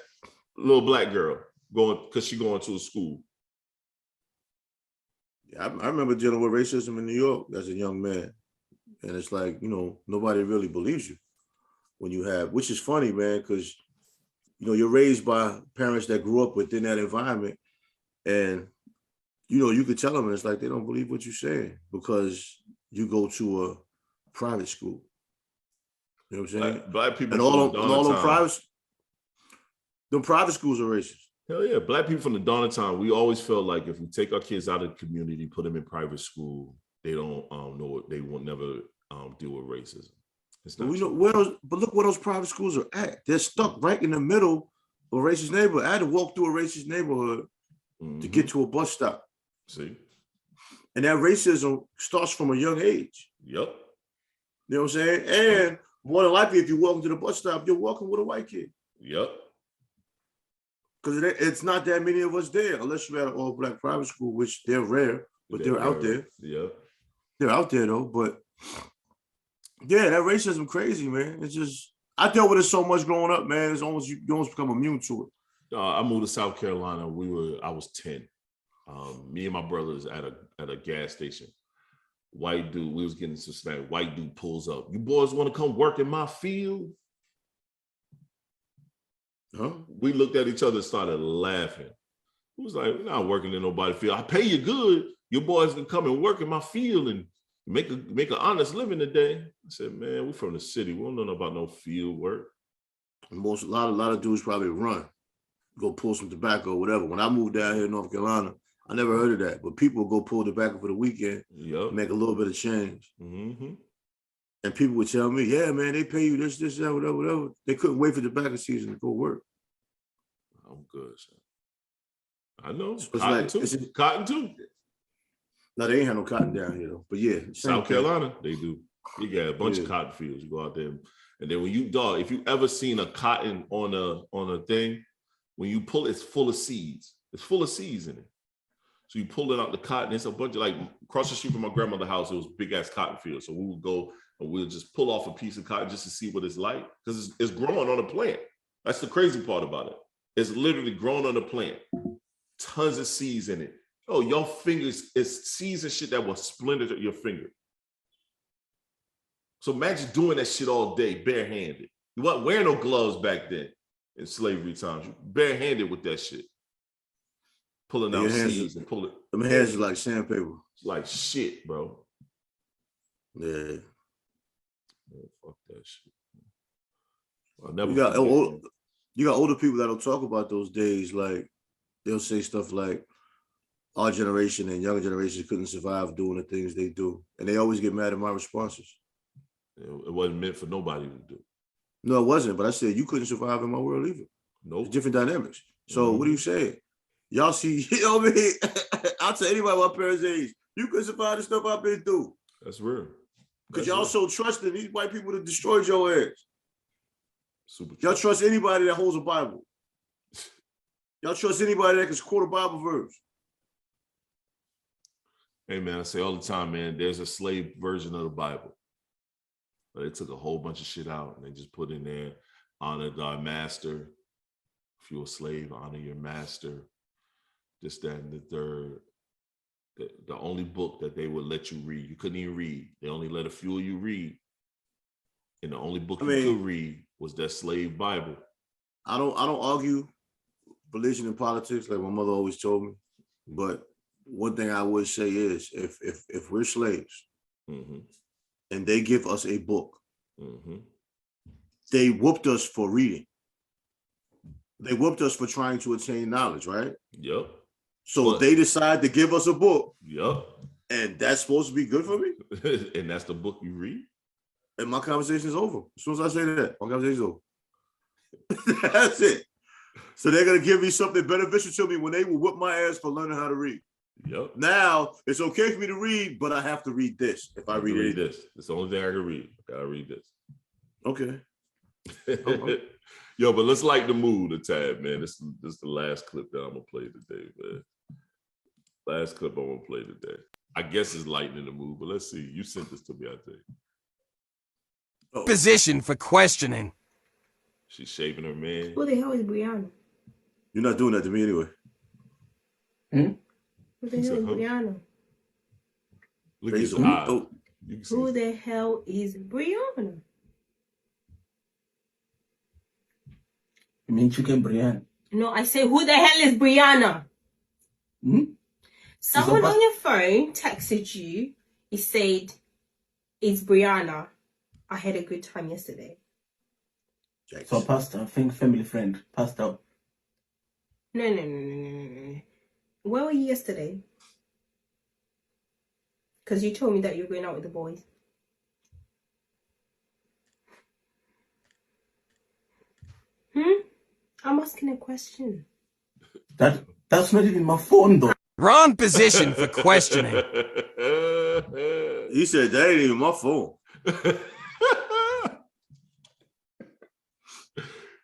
Speaker 3: little black girl because she going to a school.
Speaker 2: Yeah, I remember dealing with racism in New York as a young man. And it's like, nobody really believes you when you have, which is funny, man, because, you're raised by parents that grew up within that environment. And, you could tell them, and it's like they don't believe what you're saying because you go to a private school. You know what I'm saying?
Speaker 3: Black people
Speaker 2: and all them private schools are racist.
Speaker 3: Hell yeah. Black people from the dawn of time, we always felt like if we take our kids out of the community, put them in private school, they don't know they will never deal with racism. It's not
Speaker 2: but look where those private schools are at. They're stuck right in the middle of a racist neighborhood. I had to walk through a racist neighborhood to get to a bus stop.
Speaker 3: See?
Speaker 2: And that racism starts from a young age.
Speaker 3: Yep.
Speaker 2: You know what I'm saying? And more than likely, if you walk into the bus stop, you're walking with a white kid.
Speaker 3: Yep.
Speaker 2: Because it's not that many of us there, unless you're at an all-black private school, which they're rare, but they're out there.
Speaker 3: Yeah.
Speaker 2: They're out there, though. But, yeah, that racism crazy, man. It's just, I dealt with it so much growing up, man. It's almost, you almost become immune to it.
Speaker 3: I moved to South Carolina. I was 10. Me and my brothers at a gas station. White dude, we was getting some snack. White dude pulls up. You boys want to come work in my field?
Speaker 2: Huh?
Speaker 3: We looked at each other and started laughing. It was like, we're not working in nobody's field. I pay you good. Your boys can come and work in my field and make an honest living today. I said, man, we from the city. We don't know about no field work.
Speaker 2: A lot of dudes probably run, go pull some tobacco or whatever. When I moved down here in North Carolina, I never heard of that. But people go pull tobacco for the weekend, make a little bit of change.
Speaker 3: Mm-hmm.
Speaker 2: And people would tell me, yeah, man, they pay you this, that, whatever. They couldn't wait for tobacco season to go work.
Speaker 3: I'm good, son. I know.
Speaker 2: Cotton too. No, they ain't have no cotton down here though. But yeah,
Speaker 3: South Carolina, they do. You got a bunch of cotton fields. You go out there, and then when if you ever seen a cotton on a thing, when you pull, it's full of seeds. It's full of seeds in it. So you pull it out the cotton. It's a bunch of like across the street from my grandmother's house. It was big ass cotton field. So we would go and we'll just pull off a piece of cotton just to see what it's like because it's growing on a plant. That's the crazy part about it. It's literally growing on a plant. Tons of seeds in it. Oh, your fingers, it's seeds and shit that will splinter your finger. So imagine doing that shit all day, barehanded. You weren't wearing no gloves back then in slavery times. You barehanded with that shit. Pulling out seeds and pulling.
Speaker 2: Them hands are like sandpaper.
Speaker 3: It's like shit, bro.
Speaker 2: Yeah.
Speaker 3: Fuck that shit. I'll never
Speaker 2: you got older people that'll talk about those days, like they'll say stuff like our generation and younger generations couldn't survive doing the things they do. And they always get mad at my responses.
Speaker 3: It wasn't meant for nobody to do.
Speaker 2: No, it wasn't. But I said, you couldn't survive in my world either.
Speaker 3: Nope.
Speaker 2: It's different dynamics. So what are you saying? Y'all see, you know what I mean? I'll tell anybody my parents' age, you couldn't survive the stuff I've been through.
Speaker 3: That's real.
Speaker 2: Because y'all so trusting these white people that destroyed your ass.
Speaker 3: Super.
Speaker 2: Y'all trust anybody that holds a Bible. Y'all trust anybody that can quote a Bible verse.
Speaker 3: Hey, man, I say all the time, man, there's a slave version of the Bible. They took a whole bunch of shit out and they just put in there, honor thy master. If you're a slave, honor your master. This, that, and the third. The only book that they would let you read, you couldn't even read. They only let a few of you read. And the only book you could read was that slave Bible.
Speaker 2: I don't argue religion and politics like my mother always told me. But one thing I would say is if we're slaves and they give us a book, they whooped us for reading. They whooped us for trying to attain knowledge, right?
Speaker 3: Yep.
Speaker 2: So they decide to give us a book.
Speaker 3: Yep.
Speaker 2: And that's supposed to be good for me?
Speaker 3: And that's the book you read?
Speaker 2: And my conversation is over. As soon as I say that, my conversation is over. That's it. So they're going to give me something beneficial to me when they will whip my ass for learning how to read.
Speaker 3: Yep.
Speaker 2: Now, it's okay for me to read, but I have to read this if I read
Speaker 3: this. It's the only thing I can read. I gotta read this.
Speaker 2: Okay.
Speaker 3: Yo, but let's lighten the mood a tad, man. This is the last clip that I'm going to play today, man. Last clip I'm going to play today. I guess it's lightening the mood, but let's see. You sent this to me, I think.
Speaker 11: Position for questioning.
Speaker 3: She's shaving her man.
Speaker 7: Who the hell is Brianna?
Speaker 2: You're not doing that to me anyway.
Speaker 7: Who the hell is Brianna?
Speaker 3: Look at his eye.
Speaker 7: Who the hell is Brianna?
Speaker 12: You mean chicken biryani?
Speaker 7: No, I say, who the hell is Brianna? Someone on your phone texted you. He said, it's Brianna. I had a good time yesterday.
Speaker 12: So, Pastor, I think family friend, Pastor.
Speaker 7: No. Where were you yesterday? Because you told me that you were going out with the boys. I'm asking a question.
Speaker 12: That's not even my phone, though.
Speaker 11: Wrong position for questioning.
Speaker 2: He said, that ain't even my phone.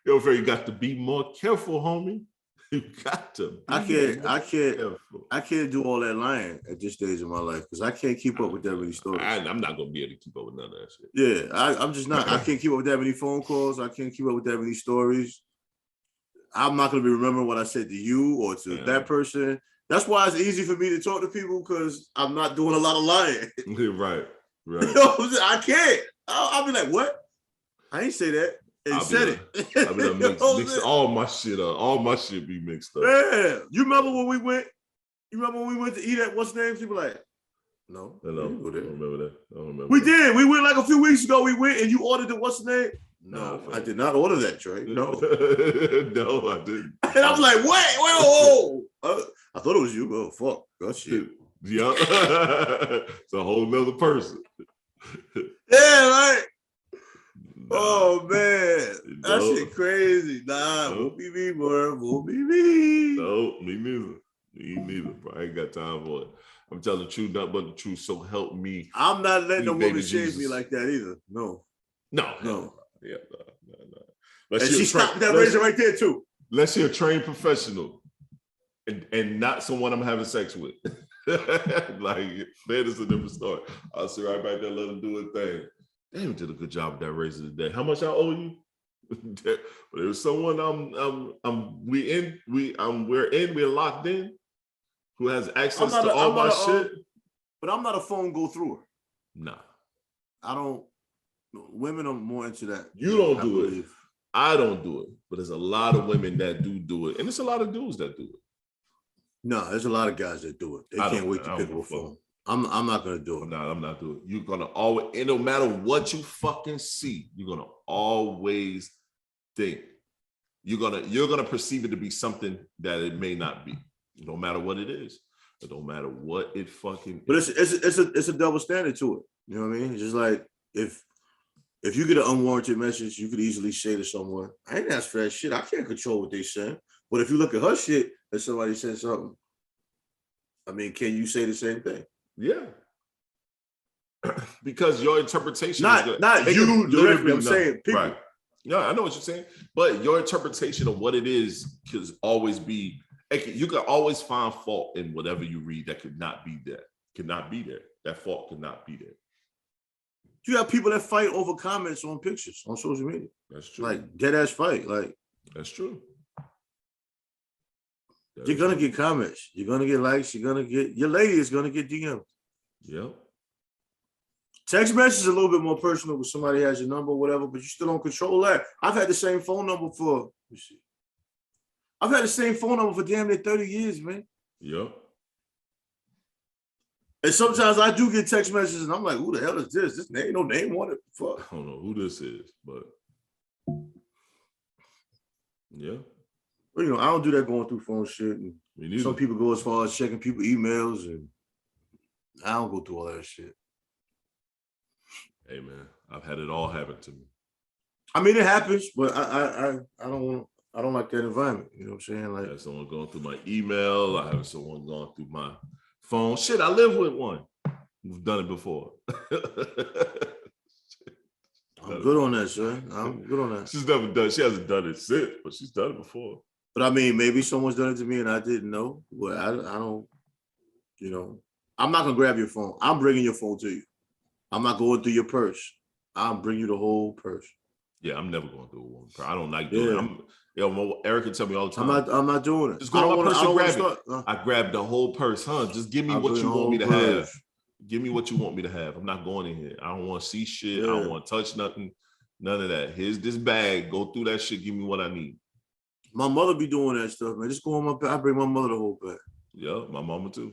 Speaker 3: Yo, Fred, you got to be more careful, homie. You got to be
Speaker 2: I can't do all that lying at this stage of my life because I can't keep up with that many stories.
Speaker 3: I'm not going to be able to keep up with none of that shit.
Speaker 2: Yeah, I'm just not. I can't keep up with that many phone calls. I can't keep up with that many stories. I'm not going to be remembering what I said to you or to that person. That's why it's easy for me to talk to people because I'm not doing a lot of lying.
Speaker 3: Right.
Speaker 2: You know, I can't. I'll be like, what? I ain't say that. And said it.
Speaker 3: I'll be like, mix all my shit up. All my shit be mixed up.
Speaker 2: Yeah. You remember when we went? You remember when we went to eat at what's name? People like, no.
Speaker 3: I don't remember that. I don't remember.
Speaker 2: We did. We went like a few weeks ago. We went and you ordered the what's name? No, I did not order that, Trey. No.
Speaker 3: No, I didn't.
Speaker 2: And I was like, wait, whoa. I thought it was you. Oh, fuck. Oh, shit.
Speaker 3: Yeah. It's a whole nother person.
Speaker 2: Yeah, right. Oh, man. That shit crazy. Nah, won't be me, bro. Won't be me.
Speaker 3: No, me neither. Me neither, bro. I ain't got time for it. I'm telling the truth, nothing but the truth. So help me.
Speaker 2: I'm not letting no woman shave me like that either. No.
Speaker 3: Yeah, no.
Speaker 2: And she stopped that razor right there too.
Speaker 3: Let's see a trained professional and not someone I'm having sex with. Like, that is a different story. I'll sit right back there, let him do his thing. Damn, did a good job with that razor today. How much I owe you? But there's someone we're locked in, who has access to all my shit.
Speaker 2: But I'm not a phone go through.
Speaker 3: Nah.
Speaker 2: I don't. Women are more into that.
Speaker 3: You don't do it. I don't do it. But there's a lot of women that do it. And there's a lot of dudes that do it.
Speaker 2: No, there's a lot of guys that do it. They can't wait to pick up a phone. I'm not gonna do it.
Speaker 3: I'm not doing it. You're gonna always, and no matter what you fucking see, you're gonna always think you're gonna perceive it to be something that it may not be. No matter what it is. It don't matter what it fucking.
Speaker 2: But it's a double standard to it. You know what I mean? It's just like if you get an unwarranted message, you could easily say to someone, I ain't asked for that shit. I can't control what they say. But if you look at her shit and somebody said something, I mean, can you say the same thing?
Speaker 3: Yeah. Because your interpretation
Speaker 2: not you directly. I'm saying people.
Speaker 3: Right. Yeah, I know what you're saying, but your interpretation of what it is could always be. You can always find fault in whatever you read that could not be there. That fault could not be there.
Speaker 2: You have people that fight over comments on pictures on social media.
Speaker 3: That's true.
Speaker 2: Like dead ass fight. Like
Speaker 3: that's true.
Speaker 2: You're gonna get comments. You're gonna get likes. You're gonna get your lady is gonna get DMs.
Speaker 3: Yep.
Speaker 2: Text message is a little bit more personal when somebody has your number or whatever, but you still don't control that. I've had the same phone number for. I've had the same phone number for damn near 30 years, man.
Speaker 3: Yep.
Speaker 2: And sometimes I do get text messages, and I'm like, "Who the hell is this? This ain't no name on it." Fuck.
Speaker 3: I don't know who this is, but yeah.
Speaker 2: Well, you know, I don't do that going through phone shit. And some people go as far as checking people's emails, and I don't go through all that shit.
Speaker 3: Hey man, I've had it all happen to me.
Speaker 2: I mean, it happens, but I don't like that environment. You know what I'm saying? Like,
Speaker 3: I have someone going through my email. I have someone going through my phone. Shit, I live with one. We've done it before.
Speaker 2: I'm good on that, sir. I'm good on that.
Speaker 3: She's never done. She hasn't done it since, but she's done it before.
Speaker 2: But I mean, maybe someone's done it to me and I didn't know. Well, I don't. You know, I'm not gonna grab your phone. I'm bringing your phone to you. I'm not going through your purse. I'll bring you the whole purse.
Speaker 3: Yeah, I'm never going through one. I don't like doing it. Eric can tell me all the time.
Speaker 2: I'm not doing it.
Speaker 3: Just go to my purse and grab it. I grabbed the whole purse, huh? Just give me what you want me to have. Give me what you want me to have. I'm not going in here. I don't want to see shit. I don't want to touch nothing. None of that. Here's this bag. Go through that shit. Give me what I need.
Speaker 2: My mother be doing that stuff, man. Just go on my bag. I bring my mother the whole bag.
Speaker 3: Yeah, my mama too.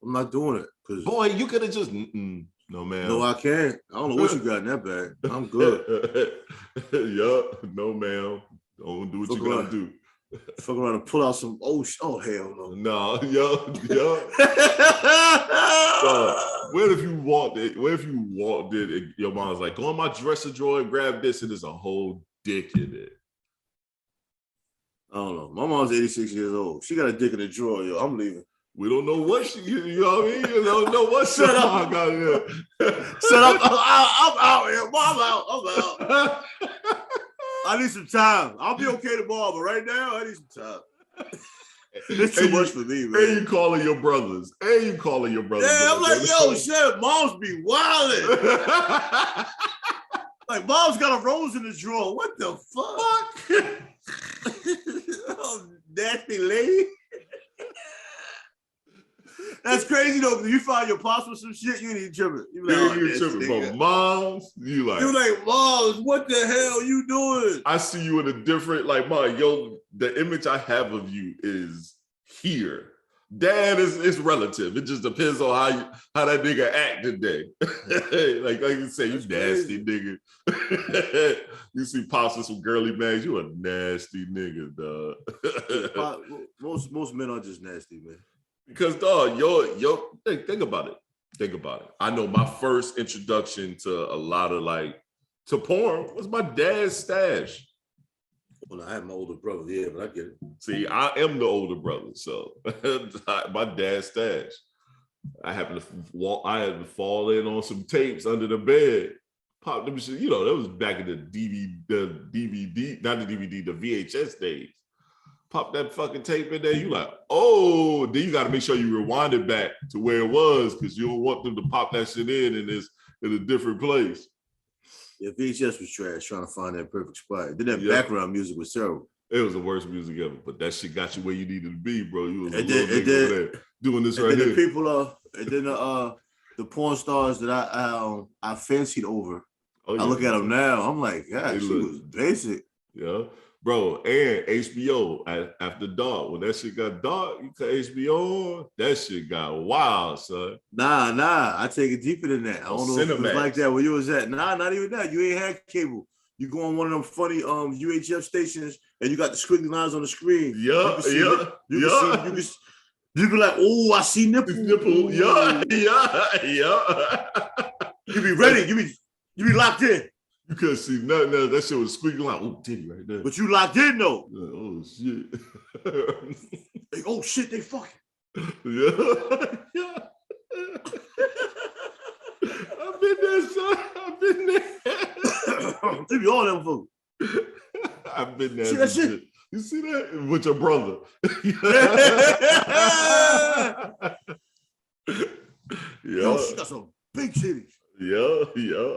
Speaker 2: I'm not doing it.
Speaker 3: Boy, you could have just... No, man.
Speaker 2: No, I can't. I don't know what you got in that bag. I'm good.
Speaker 3: Yup. No, ma'am. Don't do what you gotta do.
Speaker 2: Fuck around and pull out some. Oh hell no.
Speaker 3: No, yo. What if you walked in and your mom's like, go in my dresser drawer and grab this, and there's a whole dick in it?
Speaker 2: I don't know. My mom's 86 years old. She got a dick in the drawer, yo. I'm leaving.
Speaker 3: We don't know what she, you know what I mean? You don't know what shut up. Got here.
Speaker 2: Shut up. I'm out here. I'm out. I need some time. I'll be okay tomorrow, but right now, I need some time. It's too much for me, man.
Speaker 3: And you calling your brothers.
Speaker 2: Yeah, I'm like, yo, shit, moms be wildin'. Like, mom's got a rose in the drawer. What the fuck? Oh, nasty lady. That's crazy though. If you find your pops with some shit, you ain't even tripping. You
Speaker 3: ain't tripping. But moms, you like
Speaker 2: moms, what the hell you doing?
Speaker 3: I see you in a different, like, the image I have of you is here. Dad is relative. It just depends on how that nigga act today. like you say, you nasty nigga. You see pops with some girly mags, you a nasty nigga, dog.
Speaker 2: Most men are just nasty, man.
Speaker 3: Because dog, think about it. I know my first introduction to a lot of to porn was my dad's stash.
Speaker 2: Well, I have my older brother, yeah, but I get it.
Speaker 3: See, I am the older brother, so my dad's stash. I happened to fall in on some tapes under the bed. Pop them shit, that was back in the DVD, not the DVD, the VHS days. Pop that fucking tape in there, you like, oh, then you got to make sure you rewind it back to where it was because you don't want them to pop that shit in a different place.
Speaker 2: Yeah, VHS was trash trying to find that perfect spot. Then that background music was terrible.
Speaker 3: It was the worst music ever, but that shit got you where you needed to be, bro. You was a little nigga over there doing this right here.
Speaker 2: The people the porn stars that I fancied over. Oh, yeah. I look at them now, I'm like, God, she was basic.
Speaker 3: Yeah. Bro, and HBO after dark. When that shit got dark, you cut HBO on, that shit got wild, son.
Speaker 2: Nah, I take it deeper than that. I don't know if it was like that where you was at. Nah, not even that. You ain't had cable. You go on one of them funny UHF stations and you got the squiggly lines on the screen.
Speaker 3: Yeah.
Speaker 2: You be like, oh, I see nipple.
Speaker 3: Yeah.
Speaker 2: You be ready. You be locked in.
Speaker 3: You couldn't see nothing else. That shit was squeaking like, oh, titty right there.
Speaker 2: But you locked in though.
Speaker 3: Oh shit.
Speaker 2: Like, oh shit, they fucking.
Speaker 3: Yeah. I've been there, son. I've been there.
Speaker 2: Give you all them food.
Speaker 3: I've been there.
Speaker 2: See that shit?
Speaker 3: You see that? With your brother.
Speaker 2: Yo, she got some big titties.
Speaker 3: Yeah,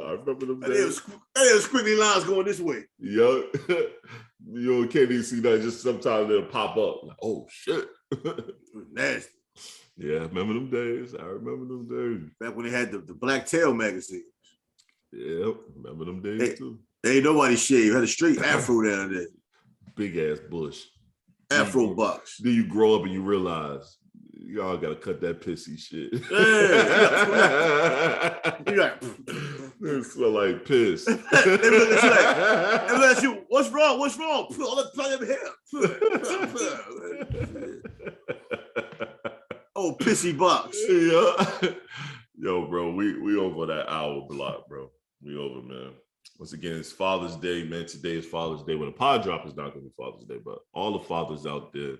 Speaker 3: I remember them days.
Speaker 2: There was squiggly lines going this way.
Speaker 3: Yeah. You can't even see that. Just sometimes they'll pop up. Like, oh, shit.
Speaker 2: It was nasty.
Speaker 3: Yeah, I remember them days. I remember them days.
Speaker 2: Back when they had the Black Tail magazine.
Speaker 3: Yeah, remember them days too.
Speaker 2: They ain't nobody shaved. Had a straight afro down there.
Speaker 3: Big ass bush.
Speaker 2: Afro box.
Speaker 3: Then you grow up and you realize y'all gotta cut that pissy shit.
Speaker 2: Yeah.
Speaker 3: It smell like piss.
Speaker 2: They look at you, what's wrong? What's wrong? Put all the plug in here. Oh, pissy box.
Speaker 3: Yeah. Yo, bro, we over that hour block, bro. We over, man. Once again, it's Father's Day, man. Today is Father's Day. When the pod drop is not gonna be Father's Day, but all the fathers out there,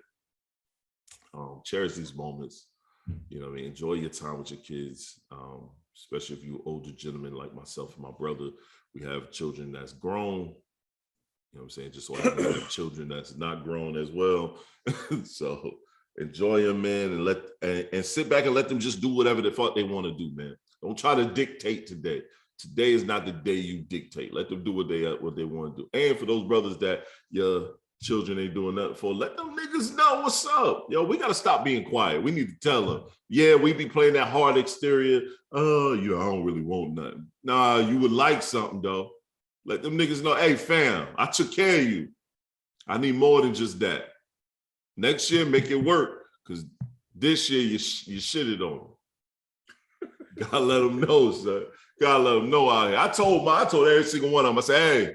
Speaker 3: cherish these moments. You know what I mean? Enjoy your time with your kids, especially if you're older gentlemen like myself and my brother. We have children that's grown. You know what I'm saying? Just so I have children that's not grown as well. So enjoy them, man, and sit back and let them just do whatever the fuck they want to do, man. Don't try to dictate today. Today is not the day you dictate. Let them do what they want to do. And for those brothers that your children ain't doing nothing for, let them niggas know what's up. Yo, we got to stop being quiet. We need to tell them, yeah, we be playing that hard exterior. Oh, I don't really want nothing. Nah, you would like something, though. Let them niggas know, hey, fam, I took care of you. I need more than just that. Next year, make it work, because this year you shitted on them. Gotta let them know, son. Gotta let them know out here. I told every single one of them, I said, hey,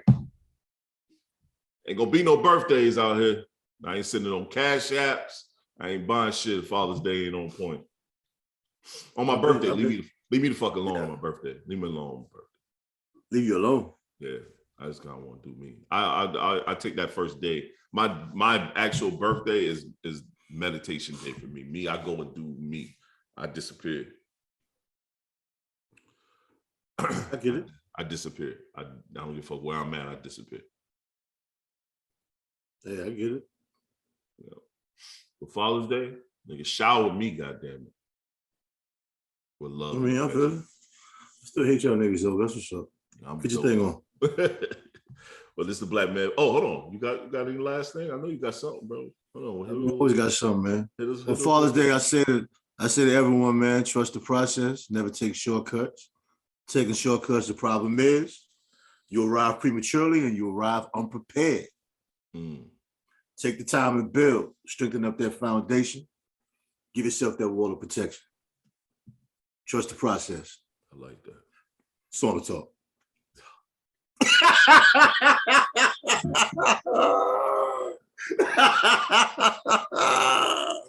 Speaker 3: ain't gonna be no birthdays out here. I ain't sending no cash apps. I ain't buying shit. Father's Day ain't on point. On my birthday, leave me the fuck alone on my birthday. Leave me alone on my birthday.
Speaker 2: Leave you alone?
Speaker 3: Yeah, I just kind of want to do me. I take that first day. My actual birthday is meditation day for me. Me, I go and do me. I disappear.
Speaker 2: I get it.
Speaker 3: I disappear. I don't give a fuck where I'm at. I disappear.
Speaker 2: Yeah, I get it.
Speaker 3: Yeah. For Father's Day, nigga, shower me, goddamn it. With love.
Speaker 2: I mean, I feel it. I still hate y'all niggas though. That's what's up. Get your thing on.
Speaker 3: Well, this is the black man. Oh, hold on. You got any last thing? I know you got something, bro. Hold on.
Speaker 2: You always got something, man. On Father's Day, I say to everyone, man, trust the process. Never take shortcuts. Taking shortcuts, the problem is you arrive prematurely and you arrive unprepared. Take the time and build, strengthen up that foundation. Give yourself that wall of protection. Trust the process.
Speaker 3: I like that.
Speaker 2: Sort of talk.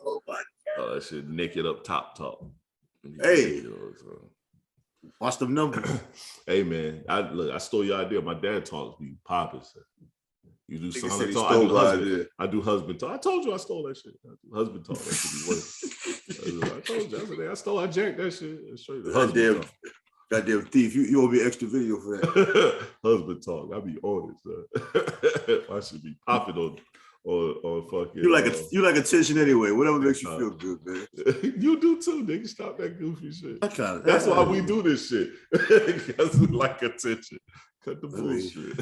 Speaker 2: Oh my God.
Speaker 3: That shit naked up top.
Speaker 2: Hey. Watch them numbers.
Speaker 3: Hey man, I stole your idea. My dad talks me popping. You do son talk. I do husband talk. I told you I stole that shit. I do husband talk. That should be worse. I told you. I jacked that shit. Straight
Speaker 2: Goddamn thief. You owe me extra video for that.
Speaker 3: Husband talk. I be on it, son. I should be popping on fucking.
Speaker 2: You like attention anyway. Whatever makes you feel good, man.
Speaker 3: You do too, nigga. Stop that goofy shit.
Speaker 2: That's
Speaker 3: why we do this shit. Because we like attention. Cut the bullshit.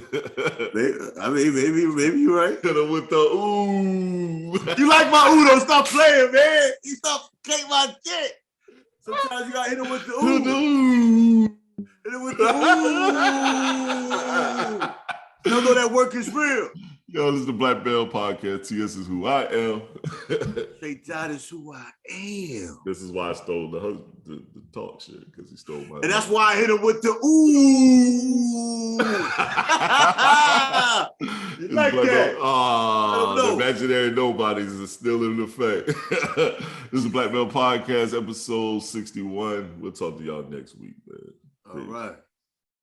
Speaker 2: Maybe you're right.
Speaker 3: Cut it with the ooh.
Speaker 2: You like my ooh, don't stop playing, man. You stop playing my shit. Sometimes you gotta hit him with the ooh. Hit him with the ooh. You know that work is real.
Speaker 3: Yo, this is the Black Bell Podcast. TS is who I am.
Speaker 2: Tre-Dot is who I am.
Speaker 3: This is why I stole the talk shit, because he stole my.
Speaker 2: And that's why I hit him with the ooh. You like that?
Speaker 3: The imaginary nobodies is still in effect. This is the Black Bell Podcast, episode 61. We'll talk to y'all next week, man.
Speaker 2: All right.